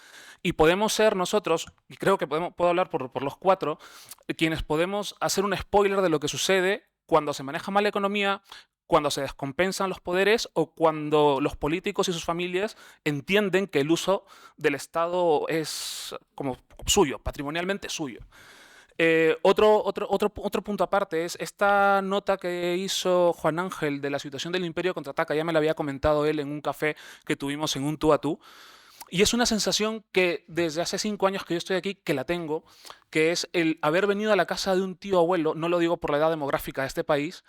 Y podemos ser nosotros, y creo que puedo hablar por los cuatro, quienes podemos hacer un spoiler de lo que sucede cuando se maneja mal la economía, cuando se descompensan los poderes o cuando los políticos y sus familias entienden que el uso del Estado es como suyo, patrimonialmente suyo. Otro punto aparte es esta nota que hizo Juan Ángel de la situación del Imperio contraataca. Ya me la había comentado él en un café que tuvimos en un tú a tú. Y es una sensación que desde hace 5 años que yo estoy aquí, que la tengo, que es el haber venido a la casa de un tío abuelo. No lo digo por la edad demográfica de este país,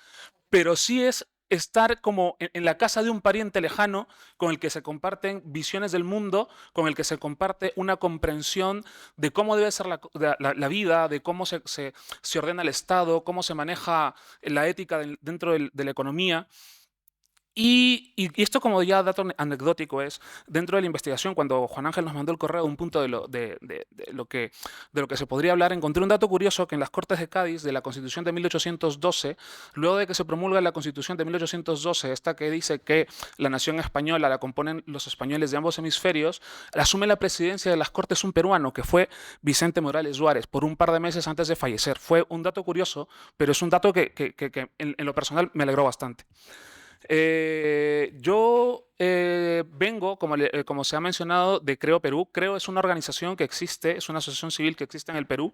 pero sí es estar como en la casa de un pariente lejano con el que se comparten visiones del mundo, con el que se comparte una comprensión de cómo debe ser la vida, de cómo se ordena el Estado, cómo se maneja la ética dentro de la economía. Y esto, como ya dato anecdótico, es dentro de la investigación, cuando Juan Ángel nos mandó el correo, un punto de lo que se podría hablar, encontré un dato curioso que en las Cortes de Cádiz de la Constitución de 1812, luego de que se promulga la Constitución de 1812, esta que dice que la nación española la componen los españoles de ambos hemisferios, asume la presidencia de las Cortes un peruano, que fue Vicente Morales Suárez, por un par de meses antes de fallecer. Fue un dato curioso, pero es un dato que en lo personal me alegró bastante. Yo vengo, como se ha mencionado, de Creo Perú. Creo es una organización que existe, es una asociación civil que existe en el Perú,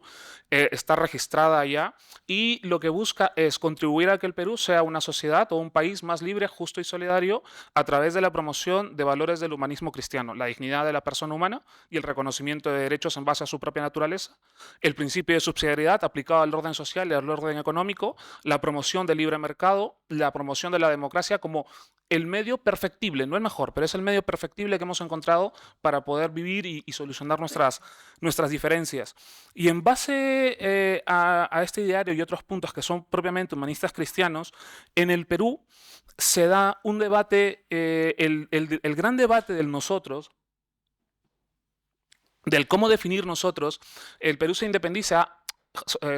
está registrada allá, y lo que busca es contribuir a que el Perú sea una sociedad o un país más libre, justo y solidario a través de la promoción de valores del humanismo cristiano, la dignidad de la persona humana y el reconocimiento de derechos en base a su propia naturaleza, el principio de subsidiariedad aplicado al orden social y al orden económico, la promoción del libre mercado, la promoción de la democracia como el medio perfectible, no el mejor, pero es el medio perfectible que hemos encontrado para poder vivir y solucionar nuestras diferencias. Y en base a este ideario y otros puntos que son propiamente humanistas cristianos, en el Perú se da un debate, el gran debate del nosotros, del cómo definir nosotros. El Perú se independiza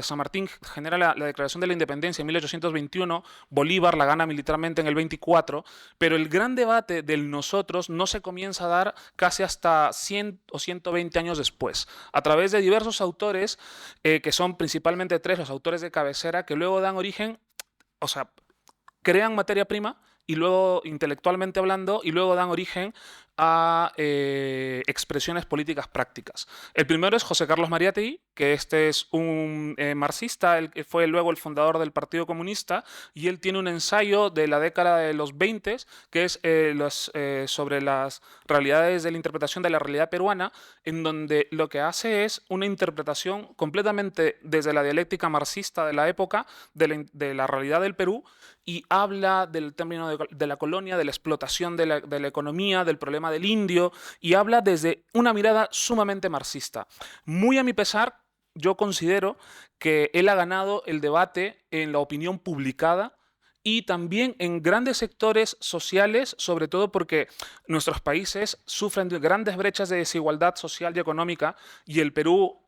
San Martín genera la Declaración de la Independencia en 1821, Bolívar la gana militarmente en el 24, pero el gran debate del nosotros no se comienza a dar casi hasta 100 o 120 años después, a través de diversos autores, que son principalmente tres los autores de cabecera, que luego dan origen, o sea, crean materia prima y luego, intelectualmente hablando, y luego dan origen a expresiones políticas prácticas. El primero es José Carlos Mariátegui, que este es un marxista, él fue luego el fundador del Partido Comunista, y él tiene un ensayo de la década de los 20, que es sobre las realidades de la interpretación de la realidad peruana, en donde lo que hace es una interpretación completamente desde la dialéctica marxista de la época de la realidad del Perú, y habla del término de la colonia, de la explotación de la economía, del problema del indio, y habla desde una mirada sumamente marxista. Muy a mi pesar, yo considero que él ha ganado el debate en la opinión publicada y también en grandes sectores sociales, sobre todo porque nuestros países sufren de grandes brechas de desigualdad social y económica, y el Perú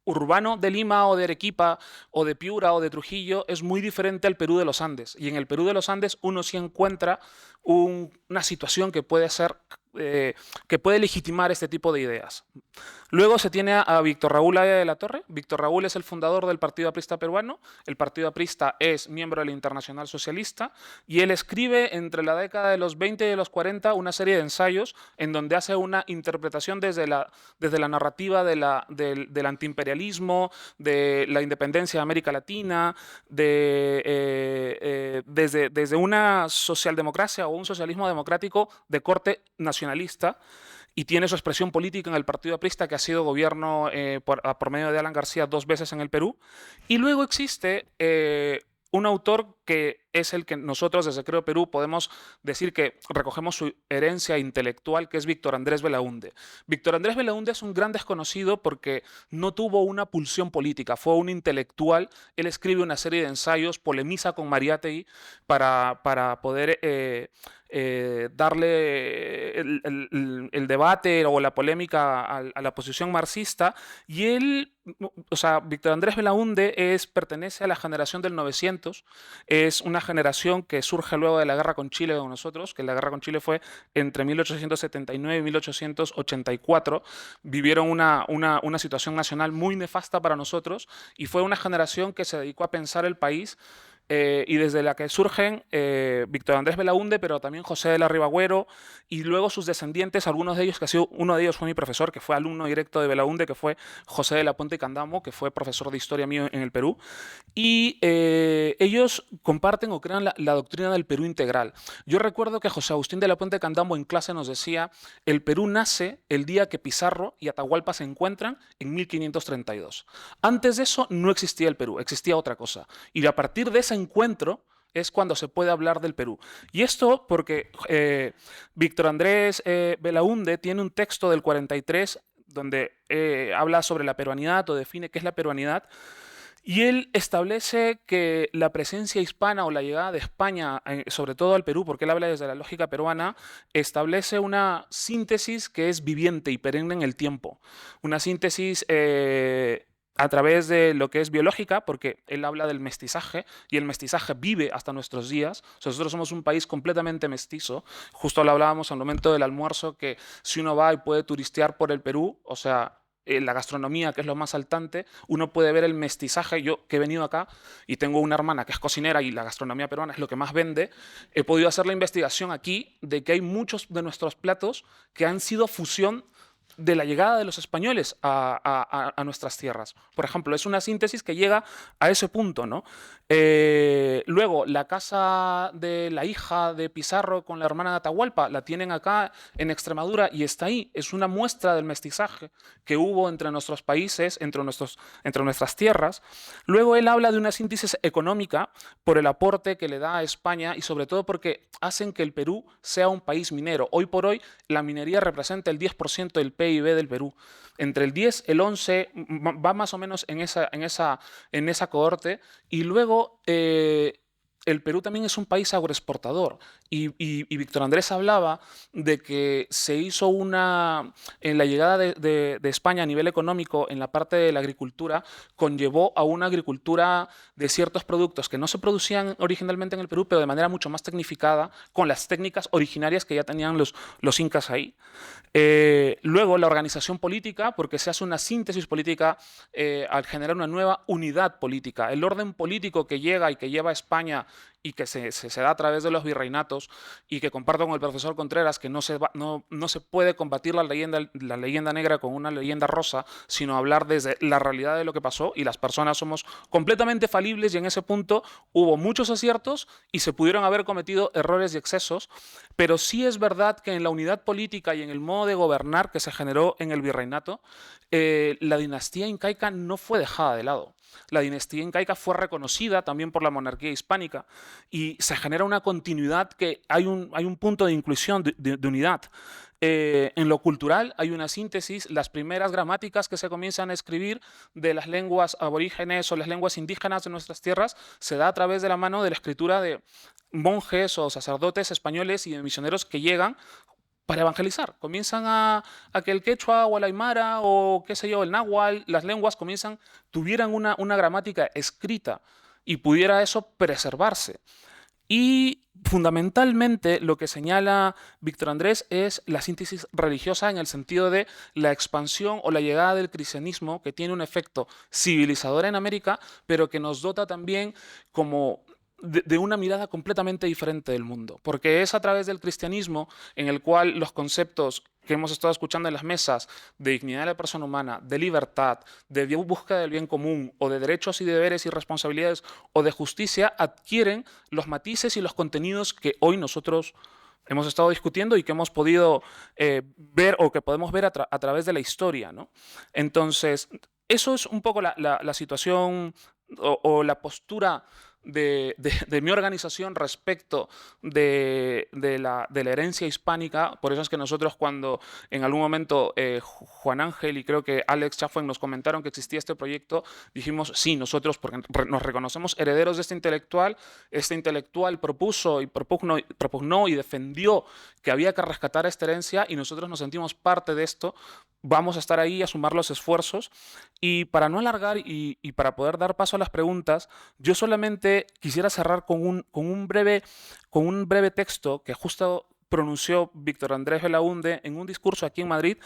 urbano de Lima o de Arequipa o de Piura o de Trujillo es muy diferente al Perú de los Andes. Y en el Perú de los Andes uno sí encuentra una situación que puede ser, que puede legitimar este tipo de ideas. Luego se tiene a Víctor Raúl Aya de la Torre. Víctor Raúl es el fundador del Partido Aprista peruano. El Partido Aprista es miembro de la Internacional Socialista y él escribe entre la década de los 20 y de los 40 una serie de ensayos en donde hace una interpretación desde la narrativa del antiimperialismo, de la independencia de América Latina, desde una socialdemocracia o un socialismo democrático de corte nacionalista, y tiene su expresión política en el Partido Aprista, que ha sido gobierno por medio de Alan García 2 veces en el Perú. Y luego existe un autor que es el que nosotros desde Creo Perú podemos decir que recogemos su herencia intelectual, que es Víctor Andrés Belaúnde. Víctor Andrés Belaúnde es un gran desconocido porque no tuvo una pulsión política, fue un intelectual. Él escribe una serie de ensayos, polemiza con Mariátegui para poder darle el debate o la polémica a la posición marxista, y él, o sea, Víctor Andrés Belaúnde pertenece a la generación del 900, es una generación que surge luego de la guerra con Chile con nosotros, que la guerra con Chile fue entre 1879 y 1884, vivieron una situación nacional muy nefasta para nosotros, y fue una generación que se dedicó a pensar el país, y desde la que surgen Víctor Andrés Belaúnde, pero también José de la Ribagüero, y luego sus descendientes, algunos de ellos, uno de ellos fue mi profesor, que fue alumno directo de Belaúnde, que fue José de la Puente Candamo, que fue profesor de historia mío en el Perú, y ellos comparten o crean la doctrina del Perú integral. Yo recuerdo que José Agustín de la Puente Candamo en clase nos decía: el Perú nace el día que Pizarro y Atahualpa se encuentran en 1532. Antes de eso no existía el Perú, existía otra cosa, y a partir de ese encuentro es cuando se puede hablar del Perú. Y esto porque Víctor Andrés Belaúnde tiene un texto del 43 donde habla sobre la peruanidad o define qué es la peruanidad, y él establece que la presencia hispana o la llegada de España, sobre todo al Perú, porque él habla desde la lógica peruana, establece una síntesis que es viviente y perenne en el tiempo. Una síntesis a través de lo que es biológica, porque él habla del mestizaje, y el mestizaje vive hasta nuestros días. O sea, nosotros somos un país completamente mestizo. Justo lo hablábamos al momento del almuerzo, que si uno va y puede turistear por el Perú, o sea, la gastronomía, que es lo más saltante, uno puede ver el mestizaje. Yo, que he venido acá y tengo una hermana que es cocinera y la gastronomía peruana es lo que más vende, he podido hacer la investigación aquí de que hay muchos de nuestros platos que han sido fusión de la llegada de los españoles a nuestras tierras. Por ejemplo, es una síntesis que llega a ese punto, ¿no? Luego, la casa de la hija de Pizarro con la hermana de Atahualpa la tienen acá en Extremadura y está ahí. Es una muestra del mestizaje que hubo entre nuestros países, entre nuestras tierras. Luego, él habla de una síntesis económica por el aporte que le da a España y sobre todo porque hacen que el Perú sea un país minero. Hoy por hoy, la minería representa el 10% del PIB del Perú. Entre el 10 y el 11 va más o menos en esa cohorte. Y luego el Perú también es un país agroexportador y Víctor Andrés hablaba de que se hizo en la llegada de España a nivel económico en la parte de la agricultura, conllevó a una agricultura de ciertos productos que no se producían originalmente en el Perú, pero de manera mucho más tecnificada, con las técnicas originarias que ya tenían los incas ahí. Luego la organización política, porque se hace una síntesis política al generar una nueva unidad política. El orden político que llega y que lleva a España y que se da a través de los virreinatos, y que comparto con el profesor Contreras, que no se puede combatir la leyenda negra con una leyenda rosa, sino hablar desde la realidad de lo que pasó, y las personas somos completamente falibles, y en ese punto hubo muchos aciertos y se pudieron haber cometido errores y excesos, pero sí es verdad que en la unidad política y en el modo de gobernar que se generó en el virreinato, la dinastía incaica no fue dejada de lado. La dinastía incaica fue reconocida también por la monarquía hispánica y se genera una continuidad, que hay un punto de inclusión, de unidad. En lo cultural hay una síntesis. Las primeras gramáticas que se comienzan a escribir de las lenguas aborígenes o las lenguas indígenas de nuestras tierras se da a través de la mano de la escritura de monjes o sacerdotes españoles y de misioneros que llegan para evangelizar. Comienzan a que el quechua o el aymara o qué sé yo, el náhuatl, las lenguas tuvieran una gramática escrita y pudiera eso preservarse. Y fundamentalmente lo que señala Víctor Andrés es la síntesis religiosa, en el sentido de la expansión o la llegada del cristianismo, que tiene un efecto civilizador en América, pero que nos dota también como de una mirada completamente diferente del mundo, porque es a través del cristianismo en el cual los conceptos que hemos estado escuchando en las mesas de dignidad de la persona humana, de libertad, de búsqueda del bien común, o de derechos y deberes y responsabilidades, o de justicia, adquieren los matices y los contenidos que hoy nosotros hemos estado discutiendo y que hemos podido ver, o que podemos ver a través de la historia, ¿no? Entonces, eso es un poco la situación o la postura de mi organización respecto de la herencia hispánica. Por eso es que nosotros, cuando en algún momento Juan Ángel y creo que Alex Chafuen nos comentaron que existía este proyecto, dijimos sí, nosotros, porque nos reconocemos herederos de este intelectual propuso y propugnó y defendió que había que rescatar esta herencia, y nosotros nos sentimos parte de esto. Vamos a estar ahí a sumar los esfuerzos. Y para no alargar y para poder dar paso a las preguntas, yo solamente quisiera cerrar con un breve texto que justo pronunció Víctor Andrés Belaúnde en un discurso aquí en Madrid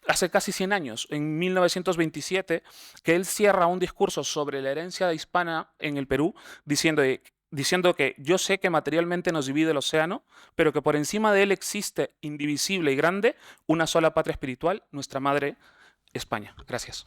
hace casi 100 años, en 1927, que él cierra un discurso sobre la herencia hispana en el Perú, diciendo que yo sé que materialmente nos divide el océano, pero que por encima de él existe, indivisible y grande, una sola patria espiritual, nuestra madre España. Gracias.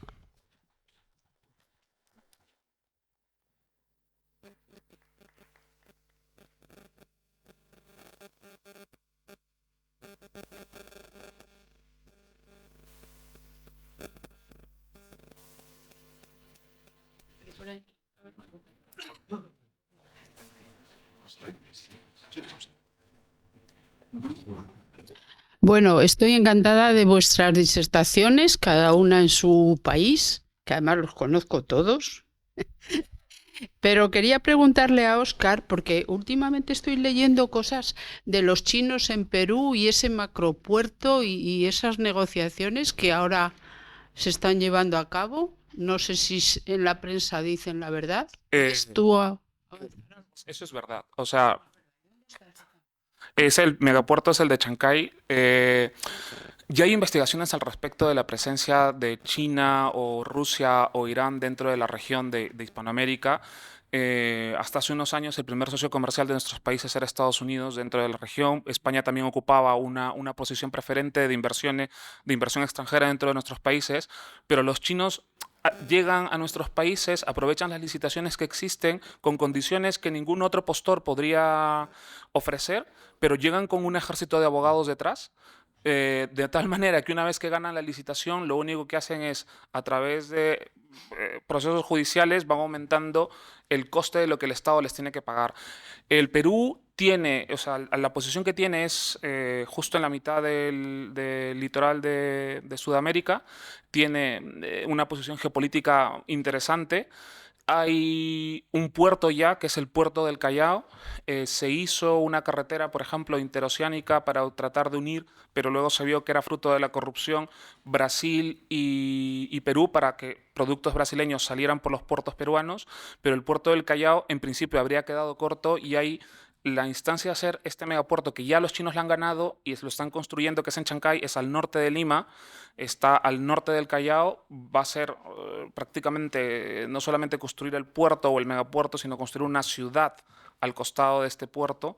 Bueno, estoy encantada de vuestras disertaciones, cada una en su país, que además los conozco todos. Pero quería preguntarle a Óscar, porque últimamente estoy leyendo cosas de los chinos en Perú y ese macropuerto y esas negociaciones que ahora se están llevando a cabo. No sé si en la prensa dicen la verdad. Eso es verdad. O sea, el megapuerto es el de Chancay. Ya hay investigaciones al respecto de la presencia de China o Rusia o Irán dentro de la región de Hispanoamérica. Hasta hace unos años el primer socio comercial de nuestros países era Estados Unidos dentro de la región. España también ocupaba una posición preferente de inversión extranjera dentro de nuestros países, pero los chinos llegan a nuestros países, aprovechan las licitaciones que existen con condiciones que ningún otro postor podría ofrecer, pero llegan con un ejército de abogados detrás. De tal manera que una vez que ganan la licitación, lo único que hacen es, a través de procesos judiciales, van aumentando el coste de lo que el Estado les tiene que pagar. El Perú tiene, o sea, la posición que tiene es justo en la mitad del litoral de Sudamérica, tiene una posición geopolítica interesante. hay un puerto ya, que es el puerto del Callao. Se hizo una carretera, por ejemplo, interoceánica para tratar de unir, pero luego se vio que era fruto de la corrupción Brasil y Perú para que productos brasileños salieran por los puertos peruanos, pero el puerto del Callao en principio habría quedado corto y hay la instancia de hacer este megapuerto que ya los chinos le han ganado y lo están construyendo, que es en Chancay, es al norte de Lima, está al norte del Callao, va a ser prácticamente no solamente construir el puerto o el megapuerto, sino construir una ciudad al costado de este puerto.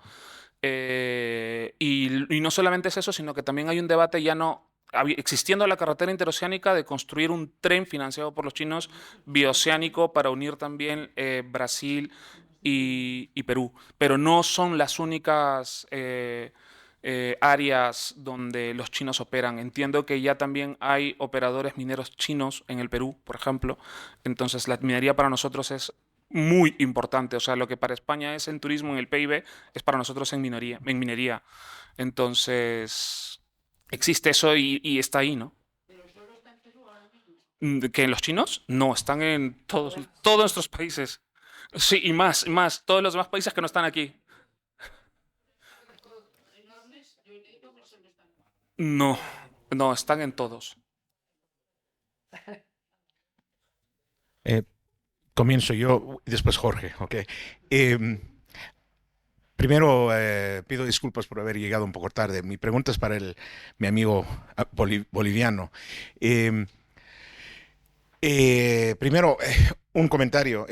Y no solamente es eso, sino que también hay un debate ya no existiendo la carretera interoceánica de construir un tren financiado por los chinos bioceánico para unir también Brasil y Perú, pero no son las únicas áreas donde los chinos operan. Entiendo que ya también hay operadores mineros chinos en el Perú, por ejemplo, entonces la minería para nosotros es muy importante, o sea, lo que para España es en turismo, en el PIB, es para nosotros en minería. Entonces, existe eso y está ahí, ¿no? ¿Que los chinos? No, están en todos nuestros países. Sí, y más, todos los demás países que no están aquí. No, no, están en todos. Comienzo yo y después Jorge, ¿ok? Primero, pido disculpas por haber llegado un poco tarde. Mi pregunta es para mi amigo boliviano. Primero, un comentario.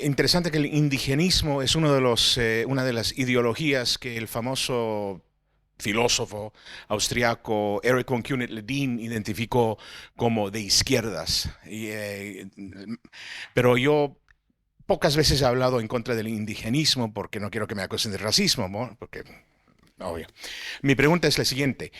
Interesante que el indigenismo es una de las ideologías que el famoso filósofo austriaco Erich von Kuehnelt-Leddihn identificó como de izquierdas. Pero yo pocas veces he hablado en contra del indigenismo porque no quiero que me acusen de racismo, ¿no? Porque, obvio. Mi pregunta es la siguiente.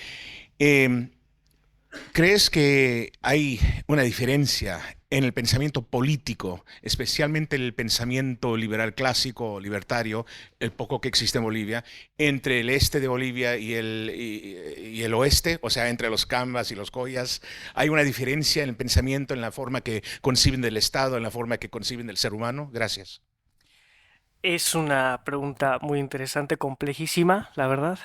¿Crees que hay una diferencia en el pensamiento político, especialmente el pensamiento liberal clásico, libertario, el poco que existe en Bolivia, entre el este de Bolivia y el oeste, o sea, entre los Cambas y los Collas? ¿Hay una diferencia en el pensamiento, en la forma que conciben del Estado, en la forma que conciben del ser humano? Gracias. Es una pregunta muy interesante, complejísima, la verdad.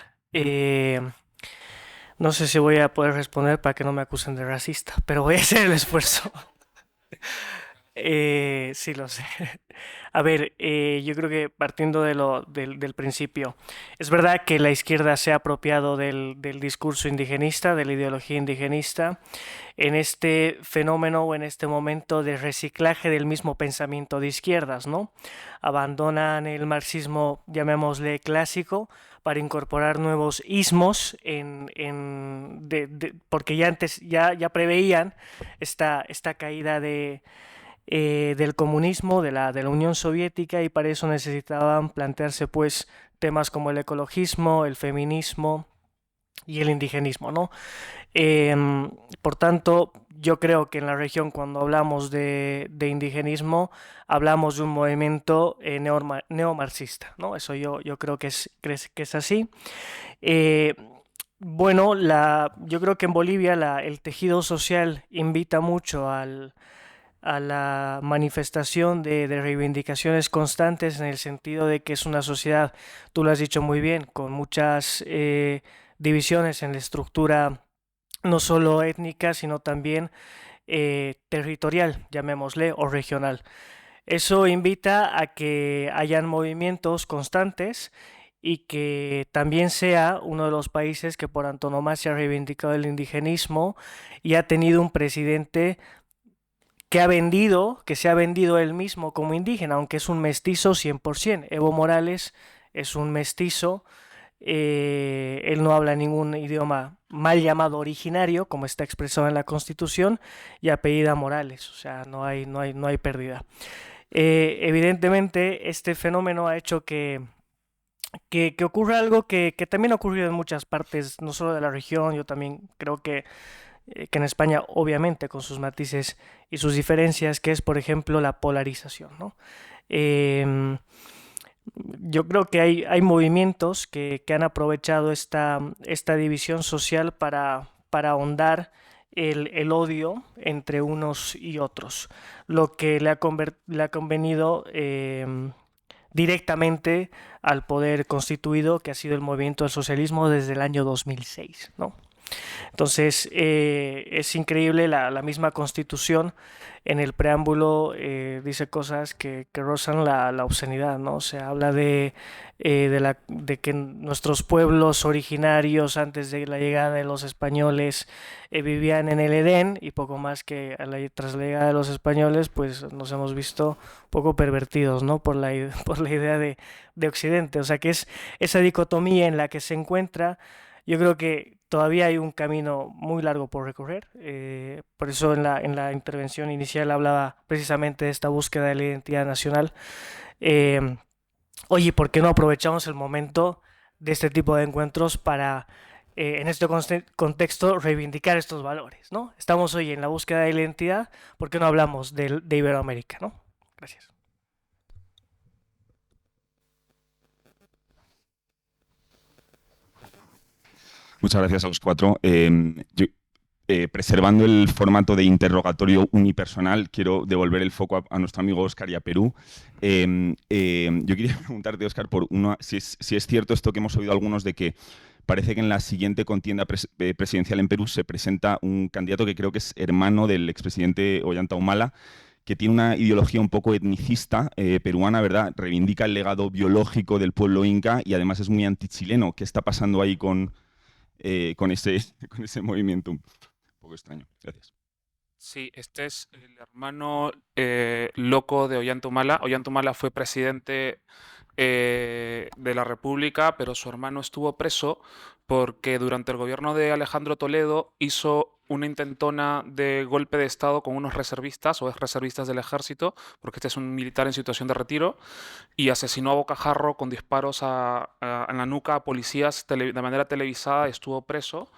No sé si voy a poder responder para que no me acusen de racista, pero voy a hacer el esfuerzo. Sí, lo sé. A ver, yo creo que partiendo del principio, es verdad que la izquierda se ha apropiado del discurso indigenista, de la ideología indigenista, en este fenómeno o en este momento de reciclaje del mismo pensamiento de izquierdas, ¿no? Abandonan el marxismo, llamémosle clásico, para incorporar nuevos ismos porque ya antes ya preveían esta caída del comunismo, de la Unión Soviética, y para eso necesitaban plantearse pues temas como el ecologismo, el feminismo y el indigenismo, ¿no? Por tanto, yo creo que en la región, cuando hablamos de indigenismo, hablamos de un movimiento neomarxista, ¿no? Eso yo creo que es así. Bueno, yo creo que en Bolivia el tejido social invita mucho a la manifestación de reivindicaciones constantes, en el sentido de que es una sociedad, tú lo has dicho muy bien, con muchas divisiones en la estructura, no solo étnica, sino también territorial, llamémosle, o regional. Eso invita a que hayan movimientos constantes y que también sea uno de los países que por antonomasia ha reivindicado el indigenismo y ha tenido un presidente que se ha vendido él mismo como indígena, aunque es un mestizo 100%. Evo Morales es un mestizo, él no habla ningún idioma mal llamado originario, como está expresado en la Constitución, y apellida Morales, o sea, no hay pérdida. Evidentemente, este fenómeno ha hecho que ocurra algo que también ha ocurrido en muchas partes, no solo de la región. Yo también creo que en España, obviamente, con sus matices y sus diferencias, que es, por ejemplo, la polarización, ¿no? Yo creo que hay movimientos que han aprovechado esta división social para ahondar el odio entre unos y otros, lo que le ha convenido directamente al poder constituido que ha sido el movimiento del socialismo desde el año 2006, ¿no? Entonces, es increíble la misma Constitución. En el preámbulo dice cosas que rozan la obscenidad, ¿no? Se habla de que nuestros pueblos originarios antes de la llegada de los españoles vivían en el Edén, y poco más que tras la llegada de los españoles pues nos hemos visto poco pervertidos, ¿no? Por la idea de Occidente. O sea que es esa dicotomía en la que se encuentra. Yo creo que todavía hay un camino muy largo por recorrer. Por eso en la intervención inicial hablaba precisamente de esta búsqueda de la identidad nacional. Eh, Oye, ¿por qué no aprovechamos el momento de este tipo de encuentros para, en este contexto, reivindicar estos valores, ¿no? Estamos hoy en la búsqueda de la identidad, ¿por qué no hablamos de Iberoamérica, ¿no? Gracias. Muchas gracias a los cuatro. Preservando el formato de interrogatorio unipersonal, quiero devolver el foco a nuestro amigo Óscar y a Perú. Yo quería preguntarte, Óscar, si es cierto esto que hemos oído algunos de que parece que en la siguiente contienda presidencial en Perú se presenta un candidato que creo que es hermano del expresidente Ollanta Humala, que tiene una ideología un poco etnicista peruana, ¿verdad? Reivindica el legado biológico del pueblo inca y además es muy antichileno. ¿Qué está pasando ahí con ese movimiento un poco extraño? Gracias. Sí, este es el hermano loco de Ollanta Humala. Ollanta Humala fue presidente de la República, pero su hermano estuvo preso porque durante el gobierno de Alejandro Toledo hizo una intentona de golpe de Estado con unos reservistas o ex reservistas del ejército, porque este es un militar en situación de retiro, y asesinó a bocajarro con disparos en la nuca a policías de manera televisada. Estuvo preso.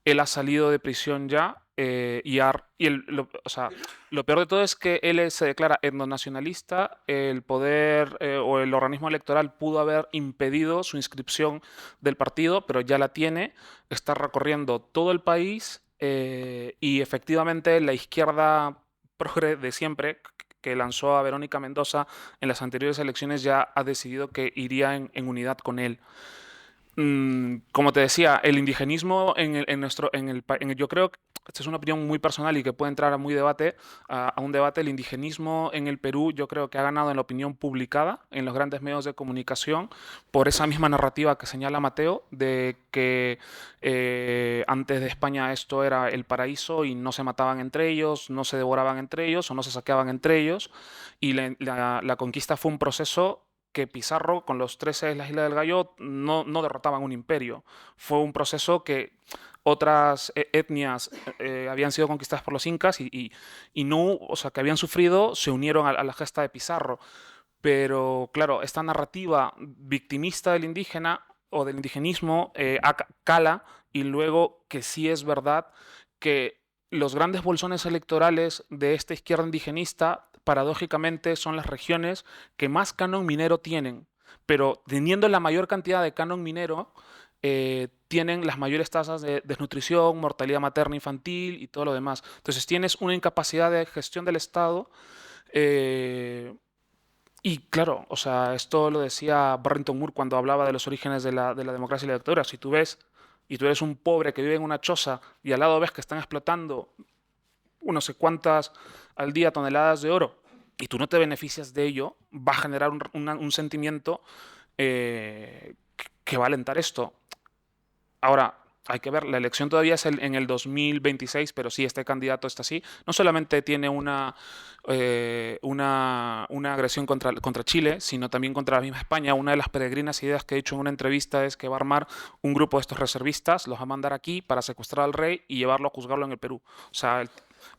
Él ha salido de prisión ya o sea, lo peor de todo es que él se declara etnonacionalista. El poder o el organismo electoral pudo haber impedido su inscripción del partido, pero ya la tiene. Está recorriendo todo el país y efectivamente la izquierda progre de siempre, que lanzó a Verónica Mendoza en las anteriores elecciones, ya ha decidido que iría en unidad con él. Como te decía, el indigenismo yo creo que esta es una opinión muy personal y que puede entrar a un debate. El indigenismo en el Perú, yo creo que ha ganado en la opinión publicada, en los grandes medios de comunicación, por esa misma narrativa que señala Mateo, de que antes de España esto era el paraíso y no se mataban entre ellos, no se devoraban entre ellos o no se saqueaban entre ellos, y la conquista fue un proceso que Pizarro, con los 13 de la Isla del Gallo, no derrotaban un imperio. Fue un proceso que otras etnias habían sido conquistadas por los incas y no, o sea, que habían sufrido, se unieron a la gesta de Pizarro. Pero claro, esta narrativa victimista del indígena o del indigenismo cala, y luego que sí es verdad que los grandes bolsones electorales de esta izquierda indigenista, paradójicamente, son las regiones que más canon minero tienen, pero teniendo la mayor cantidad de canon minero, tienen las mayores tasas de desnutrición, mortalidad materna infantil y todo lo demás. Entonces tienes una incapacidad de gestión del Estado. Y claro, o sea, esto lo decía Barrington Moore cuando hablaba de los orígenes de la democracia y la dictadura. Si tú ves y tú eres un pobre que vive en una choza y al lado ves que están explotando no sé cuántas al día toneladas de oro y tú no te beneficias de ello, va a generar un sentimiento que va a alentar esto. Ahora, hay que ver, la elección todavía es en el 2026, pero sí, este candidato está así. No solamente tiene una agresión contra Chile, sino también contra la misma España. Una de las peregrinas ideas que he dicho en una entrevista es que va a armar un grupo de estos reservistas, los va a mandar aquí para secuestrar al rey y llevarlo a juzgarlo en el Perú. O sea,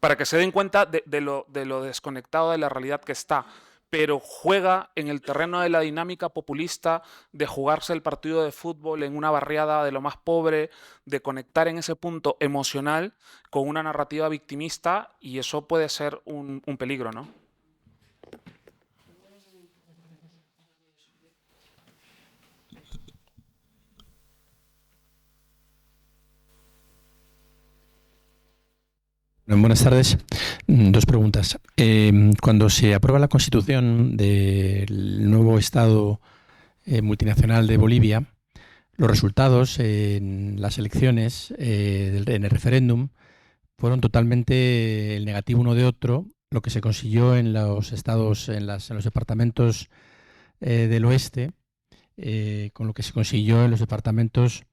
para que se den cuenta de lo desconectado de la realidad que está. Pero juega en el terreno de la dinámica populista, de jugarse el partido de fútbol en una barriada de lo más pobre, de conectar en ese punto emocional con una narrativa victimista, y eso puede ser un peligro, ¿no? Buenas tardes. Dos preguntas. Cuando se aprueba la constitución del nuevo Estado multinacional de Bolivia, los resultados en las elecciones, en el referéndum, fueron totalmente el negativo uno de otro. Lo que se consiguió en los estados, en los departamentos del oeste, con lo que se consiguió en los departamentos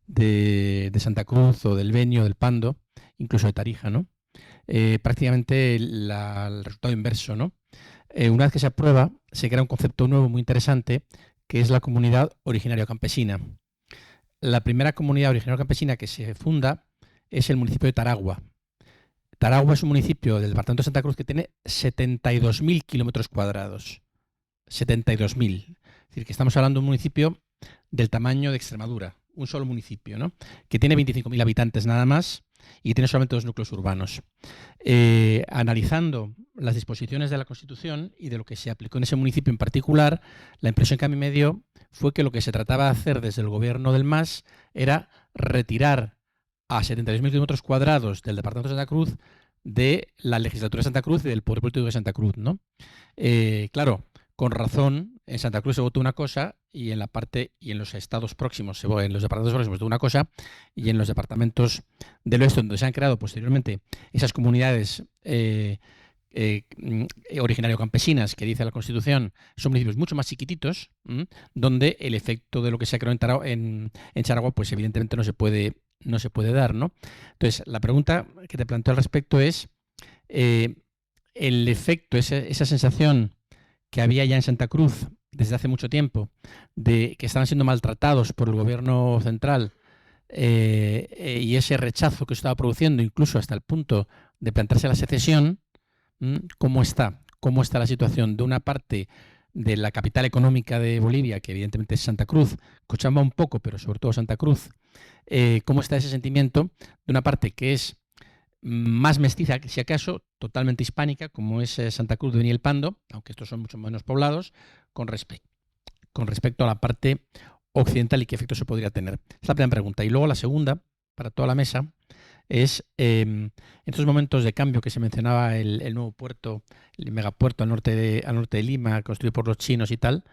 de Santa Cruz o del Beni o del Pando, incluso de Tarija, ¿no? Prácticamente el resultado inverso, ¿no? Una vez que se aprueba, se crea un concepto nuevo muy interesante, que es la comunidad originaria campesina. La primera comunidad originaria campesina que se funda es el municipio de Taragua. Taragua es un municipio del departamento de Santa Cruz que tiene 72.000 kilómetros cuadrados. 72.000. Es decir, que estamos hablando de un municipio del tamaño de Extremadura, un solo municipio, ¿no? Que tiene 25.000 habitantes nada más y tiene solamente 2 núcleos urbanos. Analizando las disposiciones de la Constitución y de lo que se aplicó en ese municipio en particular, la impresión que a mí me dio fue que lo que se trataba de hacer desde el gobierno del MAS era retirar a 72.000 kilómetros cuadrados del departamento de Santa Cruz de la legislatura de Santa Cruz y del poder político de Santa Cruz, ¿no? Claro, con razón, en Santa Cruz se votó una cosa y en la parte y en los estados próximos, en los departamentos próximos se votó una cosa y en los departamentos del oeste, donde se han creado posteriormente esas comunidades originario-campesinas que dice la Constitución, son municipios mucho más chiquititos, donde el efecto de lo que se ha creado en Charagua, pues evidentemente no se puede dar, ¿no? Entonces, la pregunta que te planteo al respecto es el efecto, esa sensación que había ya en Santa Cruz desde hace mucho tiempo, de que estaban siendo maltratados por el gobierno central y ese rechazo que estaba produciendo incluso hasta el punto de plantearse la secesión. ¿Cómo está? ¿Cómo está la situación de una parte de la capital económica de Bolivia, que evidentemente es Santa Cruz, Cochabamba un poco, pero sobre todo Santa Cruz? ¿Cómo está ese sentimiento de una parte que es más mestiza, si acaso, totalmente hispánica, como es Santa Cruz de Beni y el Pando, aunque estos son mucho menos poblados, con respecto a la parte occidental y qué efecto se podría tener? Es la primera pregunta. Y luego la segunda, para toda la mesa, es en estos momentos de cambio que se mencionaba el nuevo puerto, el megapuerto al norte de Lima, construido por los chinos y tal.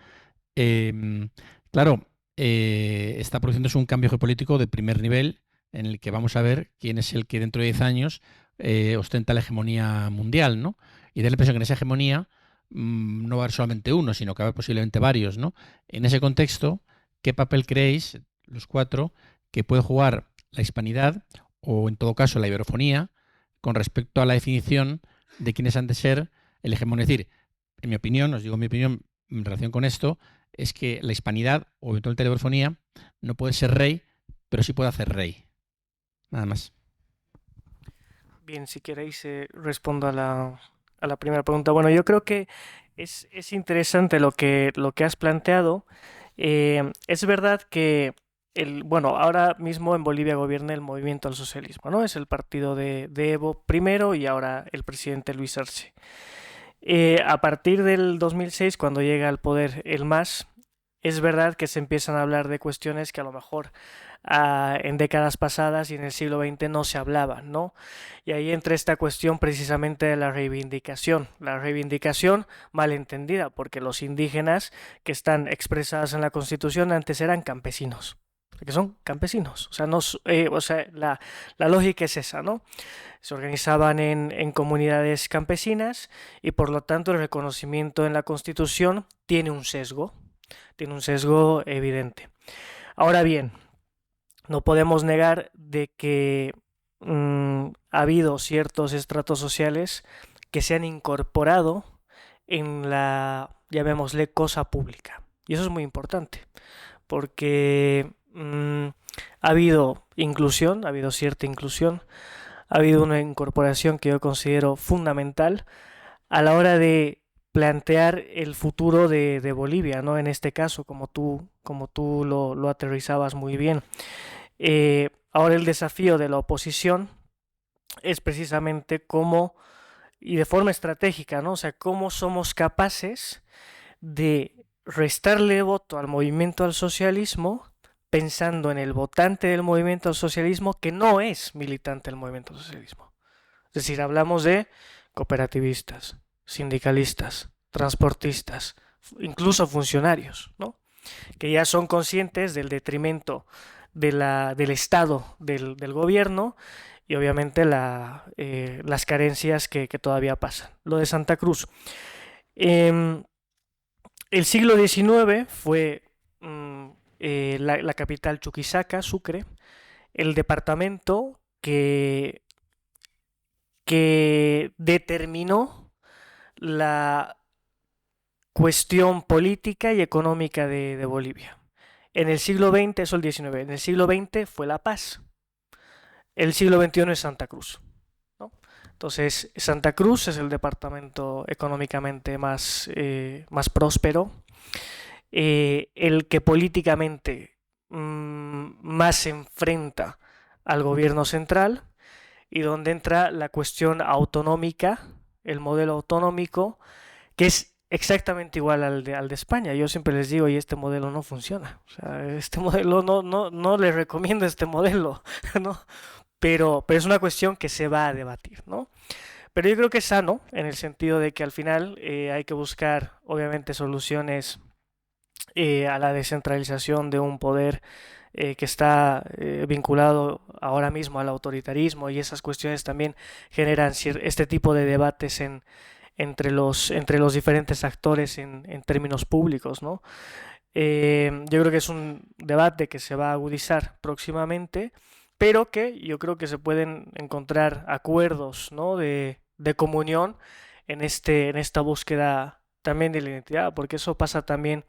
Claro, está produciéndose un cambio geopolítico de primer nivel en el que vamos a ver quién es el que dentro de 10 años ostenta la hegemonía mundial, ¿no? Y da la impresión que en esa hegemonía no va a haber solamente uno, sino que va a haber posiblemente varios, ¿no? En ese contexto, ¿qué papel creéis, los cuatro, que puede jugar la hispanidad o en todo caso la iberofonía con respecto a la definición de quiénes han de ser el hegemón? Es decir, en mi opinión, os digo mi opinión en relación con esto, es que la hispanidad o eventualmente la iberofonía no puede ser rey, pero sí puede hacer rey. Nada más. Bien, si queréis respondo a la primera pregunta. Bueno, yo creo que es interesante lo que has planteado. Es verdad que bueno, ahora mismo en Bolivia gobierna el Movimiento al Socialismo, ¿no? Es el partido de Evo primero y ahora el presidente Luis Arce. A partir del 2006, cuando llega al poder el MAS, es verdad que se empiezan a hablar de cuestiones que a lo mejor en décadas pasadas y en el siglo XX no se hablaban, ¿no? Y ahí entra esta cuestión precisamente de la reivindicación mal entendida, porque los indígenas que están expresados en la Constitución antes eran campesinos, que son campesinos, o sea, no, la lógica es esa, ¿no? Se organizaban en comunidades campesinas y por lo tanto el reconocimiento en la Constitución tiene un sesgo evidente. Ahora bien, no podemos negar de que ha habido ciertos estratos sociales que se han incorporado en la, llamémosle, cosa pública. Y eso es muy importante, porque ha habido inclusión, ha habido cierta inclusión, ha habido una incorporación que yo considero fundamental a la hora de plantear el futuro de Bolivia, ¿no? En este caso, como tú lo aterrizabas muy bien. Ahora el desafío de la oposición es precisamente cómo, y de forma estratégica, ¿no? O sea, cómo somos capaces de restarle voto al movimiento al socialismo pensando en el votante del movimiento al socialismo que no es militante del movimiento al socialismo. Es decir, hablamos de cooperativistas, sindicalistas, transportistas, incluso funcionarios, ¿no? Que ya son conscientes del detrimento del Estado, del gobierno y obviamente las carencias que todavía pasan. Lo de Santa Cruz. El siglo XIX fue la capital Chuquisaca, Sucre, el departamento que determinó la cuestión política y económica de Bolivia. En el siglo XX, eso el XIX, en el siglo XX fue La Paz. El siglo XXI es Santa Cruz, ¿no? Entonces, Santa Cruz es el departamento económicamente más próspero, el que políticamente más se enfrenta al gobierno central y donde entra la cuestión autonómica, el modelo autonómico, que es exactamente igual al de España. Yo siempre les digo, y este modelo no funciona. O sea, este modelo no les recomiendo este modelo, ¿no? Pero es una cuestión que se va a debatir, ¿no? Pero yo creo que es sano, en el sentido de que al final hay que buscar, obviamente, soluciones a la descentralización de un poder que está vinculado ahora mismo al autoritarismo, y esas cuestiones también generan este tipo de debates entre los diferentes actores en términos públicos, ¿no? Yo creo que es un debate que se va a agudizar próximamente, pero que yo creo que se pueden encontrar acuerdos, ¿no? de comunión en esta búsqueda también de la identidad, porque eso pasa también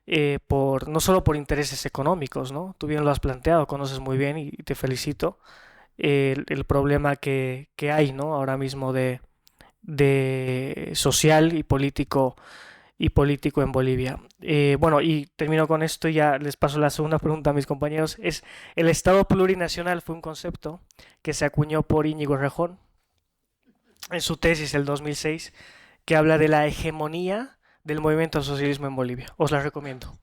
no solo por intereses económicos, ¿no? Tú bien lo has planteado, conoces muy bien y te felicito el problema que hay, ¿no? Ahora mismo de social y político en Bolivia. Bueno, y termino con esto y ya les paso la segunda pregunta a mis compañeros. El Estado plurinacional fue un concepto que se acuñó por Íñigo Errejón en su tesis del 2006, que habla de la hegemonía del movimiento al socialismo en Bolivia. Os la recomiendo.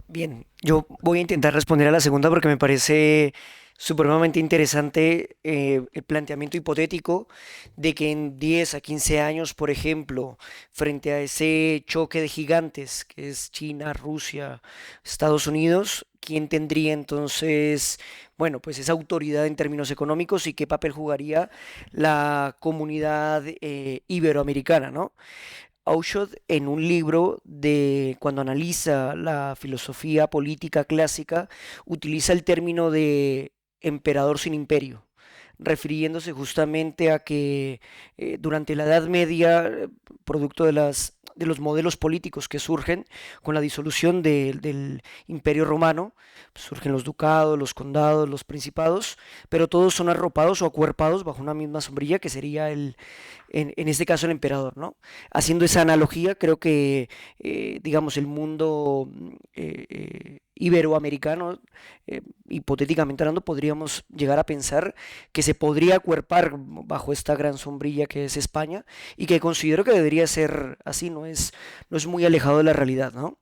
Bien, yo voy a intentar responder a la segunda porque me parece supremamente interesante el planteamiento hipotético de que en 10 a 15 años, por ejemplo, frente a ese choque de gigantes que es China, Rusia, Estados Unidos, ¿quién tendría entonces, bueno, pues esa autoridad en términos económicos y qué papel jugaría la comunidad iberoamericana, ¿no? Oshod, en un libro de cuando analiza la filosofía política clásica, utiliza el término de emperador sin imperio, refiriéndose justamente a que durante la Edad Media, producto de los modelos políticos que surgen con la disolución del Imperio Romano, pues surgen los ducados, los condados, los principados, pero todos son arropados o acuerpados bajo una misma sombrilla que sería en este caso el emperador, ¿no? Haciendo esa analogía, creo que, digamos, el mundo iberoamericano, hipotéticamente hablando, podríamos llegar a pensar que se podría acuerpar bajo esta gran sombrilla que es España, y que considero que debería ser así, no es muy alejado de la realidad, ¿no?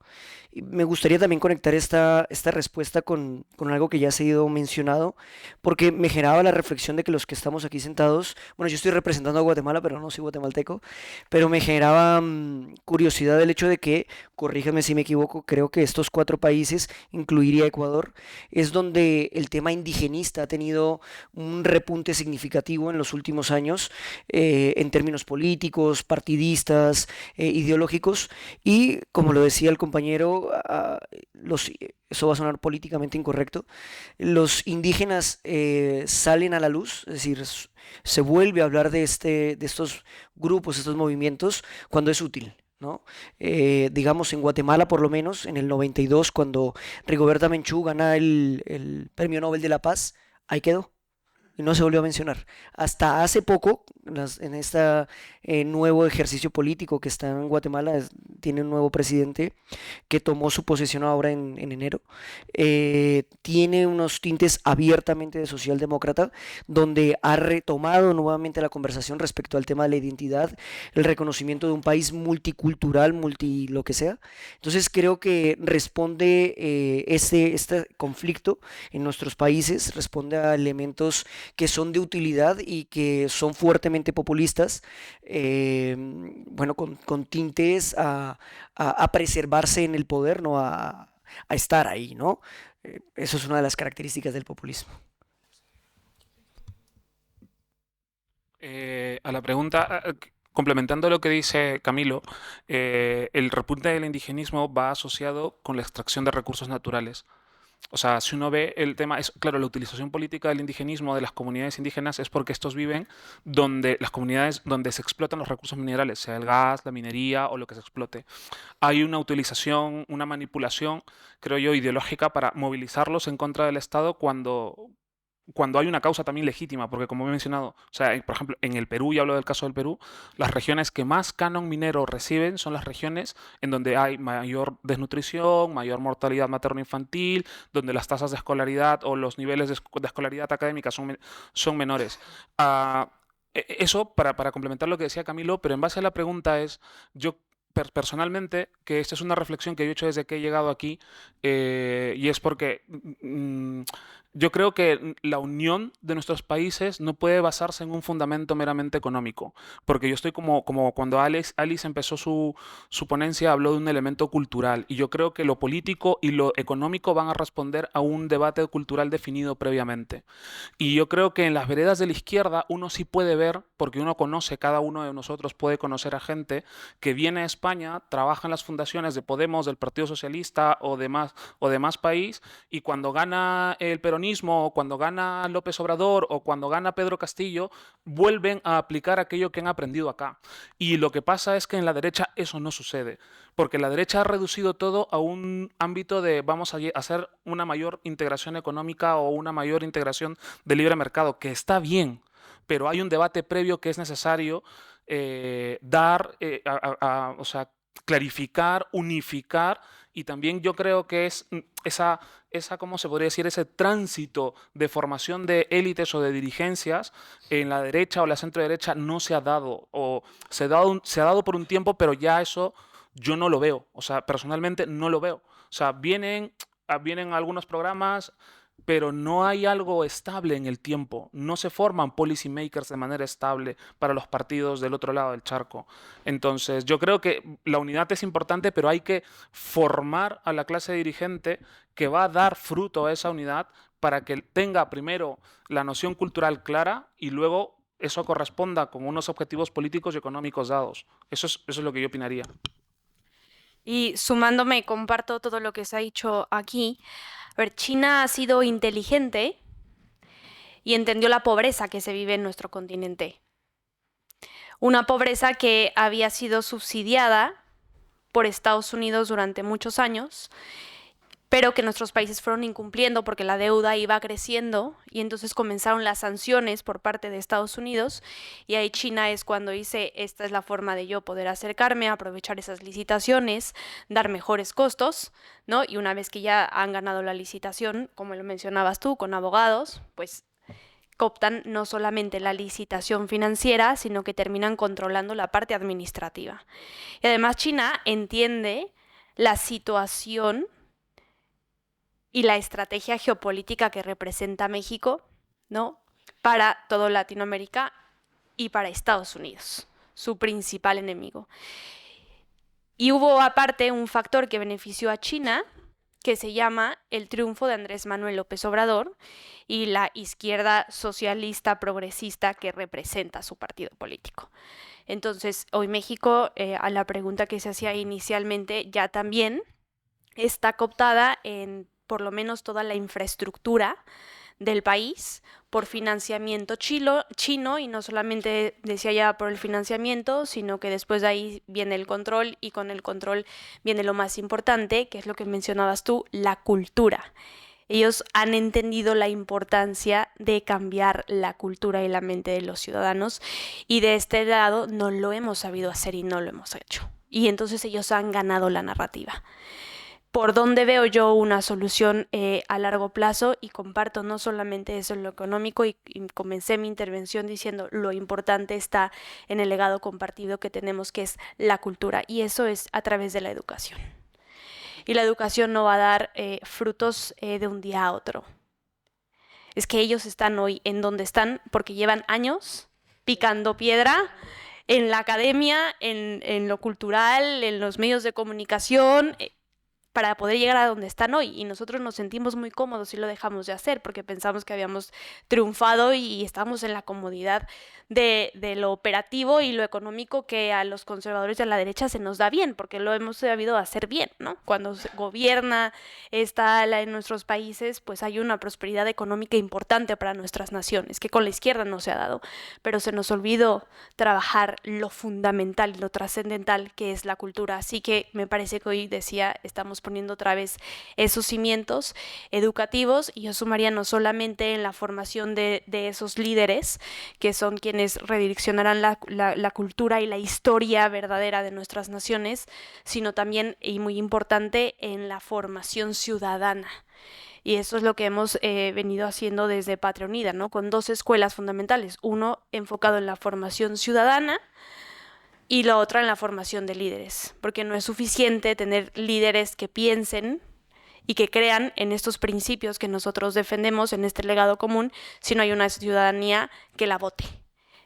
Y me gustaría también conectar esta respuesta con algo que ya se ha ido mencionado, porque me generaba la reflexión de que los que estamos aquí sentados, bueno, yo estoy representando a Guatemala, pero no soy guatemalteco, pero me generaba curiosidad el hecho de que, corrígeme si me equivoco, creo que estos 4 países, incluiría Ecuador, es donde el tema indigenista ha tenido un repunte significativo en los últimos años, en términos políticos, partidistas, ideológicos, y como lo decía el compañero, eso va a sonar políticamente incorrecto, los indígenas salen a la luz, es decir, se vuelve a hablar de estos grupos, estos movimientos, cuando es útil, ¿no? Digamos, en Guatemala, por lo menos, en el 92, cuando Rigoberta Menchú gana el Premio Nobel de la Paz, ahí quedó. y no se volvió a mencionar. Hasta hace poco, en este nuevo ejercicio político que está en Guatemala, tiene un nuevo presidente que tomó su posesión ahora en enero. Tiene unos tintes abiertamente de socialdemócrata, donde ha retomado nuevamente la conversación respecto al tema de la identidad, el reconocimiento de un país multicultural, lo que sea. Entonces creo que responde este conflicto en nuestros países, responde a elementos que son de utilidad y que son fuertemente populistas, bueno, con tintes a preservarse en el poder, no a estar ahí, ¿no? Eso es una de las características del populismo. A la pregunta, complementando lo que dice Camilo, el repunte del indigenismo va asociado con la extracción de recursos naturales. O sea, si uno ve el tema, es claro, la utilización política del indigenismo de las comunidades indígenas es porque estos viven donde las comunidades donde se explotan los recursos minerales, sea el gas, la minería o lo que se explote. Hay una utilización, una manipulación, creo yo, ideológica para movilizarlos en contra del Estado cuando hay una causa también legítima, porque como he mencionado, o sea, por ejemplo, en el Perú, y hablo del caso del Perú, las regiones que más canon minero reciben son las regiones en donde hay mayor desnutrición, mayor mortalidad materno-infantil, donde las tasas de escolaridad o los niveles de escolaridad académica son menores. Eso para complementar lo que decía Camilo, pero en base a la pregunta yo personalmente, que esta es una reflexión que yo he hecho desde que he llegado aquí, y es porque yo creo que la unión de nuestros países no puede basarse en un fundamento meramente económico, porque yo estoy como cuando Alice empezó su ponencia, habló de un elemento cultural, y yo creo que lo político y lo económico van a responder a un debate cultural definido previamente. Y yo creo que en las veredas de la izquierda uno sí puede ver, porque uno conoce, cada uno de nosotros puede conocer a gente que viene a España, trabaja en las fundaciones de Podemos, del Partido Socialista o de más país, y cuando gana el peronismo, o cuando gana López Obrador, o cuando gana Pedro Castillo, vuelven a aplicar aquello que han aprendido acá. Y lo que pasa es que en la derecha eso no sucede, porque la derecha ha reducido todo a un ámbito de vamos a hacer una mayor integración económica o una mayor integración de libre mercado, que está bien, pero hay un debate previo que es necesario o sea, clarificar, unificar, y también yo creo que es esa ¿cómo se podría decir? Ese tránsito de formación de élites o de dirigencias en la derecha o la centro derecha no se ha dado, o se ha dado por un tiempo, pero ya eso yo no lo veo, o sea, personalmente no lo veo. O sea, vienen algunos programas, pero no hay algo estable en el tiempo. No se forman policy makers de manera estable para los partidos del otro lado del charco. Entonces, yo creo que la unidad es importante, pero hay que formar a la clase dirigente que va a dar fruto a esa unidad para que tenga primero la noción cultural clara y luego eso corresponda con unos objetivos políticos y económicos dados. Eso es lo que yo opinaría. Y sumándome, comparto todo lo que se ha dicho aquí. A ver, China ha sido inteligente y entendió la pobreza que se vive en nuestro continente. Una pobreza que había sido subsidiada por Estados Unidos durante muchos años, pero que nuestros países fueron incumpliendo porque la deuda iba creciendo, y entonces comenzaron las sanciones por parte de Estados Unidos, y ahí China es cuando dice, esta es la forma de yo poder acercarme, aprovechar esas licitaciones, dar mejores costos, ¿no? Y una vez que ya han ganado la licitación, como lo mencionabas tú, con abogados, pues cooptan no solamente la licitación financiera, sino que terminan controlando la parte administrativa. Y además China entiende la situación y la estrategia geopolítica que representa México, ¿no? Para toda Latinoamérica y para Estados Unidos, su principal enemigo. Y hubo aparte un factor que benefició a China, que se llama el triunfo de Andrés Manuel López Obrador y la izquierda socialista progresista que representa su partido político. Entonces, hoy México, a la pregunta que se hacía inicialmente, ya también está cooptada en por lo menos toda la infraestructura del país por financiamiento chino, y no solamente decía ya por el financiamiento, sino que después de ahí viene el control, y con el control viene lo más importante, que es lo que mencionabas tú, la cultura. Ellos han entendido la importancia de cambiar la cultura y la mente de los ciudadanos, y de este lado no lo hemos sabido hacer y no lo hemos hecho. Y entonces ellos han ganado la narrativa. ¿Por dónde veo yo una solución a largo plazo? Y comparto no solamente eso en lo económico, y comencé mi intervención diciendo lo importante está en el legado compartido que tenemos, que es la cultura, y eso es a través de la educación. Y la educación no va a dar frutos de un día a otro. Es que ellos están hoy en donde están porque llevan años picando piedra en la academia, en lo cultural, en los medios de comunicación, para poder llegar a donde están hoy. Y nosotros nos sentimos muy cómodos y lo dejamos de hacer porque pensamos que habíamos triunfado y estamos en la comodidad de lo operativo y lo económico, que a los conservadores de la derecha se nos da bien, porque lo hemos sabido hacer bien, ¿no? Cuando se gobierna en nuestros países, pues hay una prosperidad económica importante para nuestras naciones, que con la izquierda no se ha dado, pero se nos olvidó trabajar lo fundamental y lo trascendental que es la cultura. Así que me parece que hoy, decía, estamos poniendo otra vez esos cimientos educativos, y yo sumaría no solamente en la formación de esos líderes, que son quienes redireccionarán la cultura y la historia verdadera de nuestras naciones, sino también, y muy importante, en la formación ciudadana. Y eso es lo que hemos venido haciendo desde Patria Unida, ¿no? Con 2 escuelas fundamentales, uno enfocado en la formación ciudadana y la otra en la formación de líderes, porque no es suficiente tener líderes que piensen y que crean en estos principios que nosotros defendemos, en este legado común, si no hay una ciudadanía que la vote.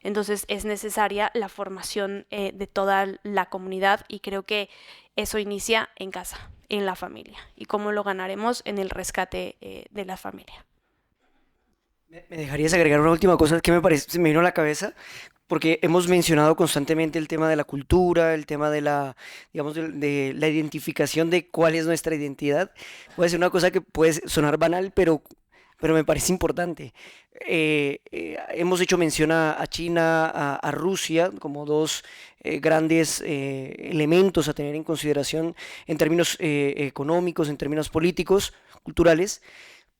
Entonces es necesaria la formación de toda la comunidad, y creo que eso inicia en casa, en la familia. ¿Y cómo lo ganaremos? En el rescate de la familia. ¿Me dejarías agregar una última cosa que se me vino a la cabeza? Porque hemos mencionado constantemente el tema de la cultura, el tema de la, digamos, de la identificación de cuál es nuestra identidad. Puede ser una cosa que puede sonar banal, pero me parece importante. Hemos hecho mención a China, a Rusia, como 2 grandes elementos a tener en consideración en términos económicos, en términos políticos, culturales,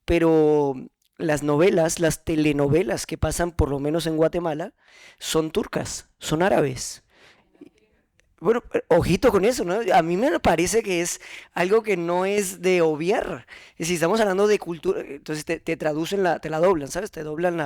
pero las novelas, las telenovelas que pasan, por lo menos en Guatemala, son turcas, son árabes. Bueno, ojito con eso, ¿no? A mí me parece que es algo que no es de obviar. Si estamos hablando de cultura, entonces te traducen te la doblan, ¿sabes? Te doblan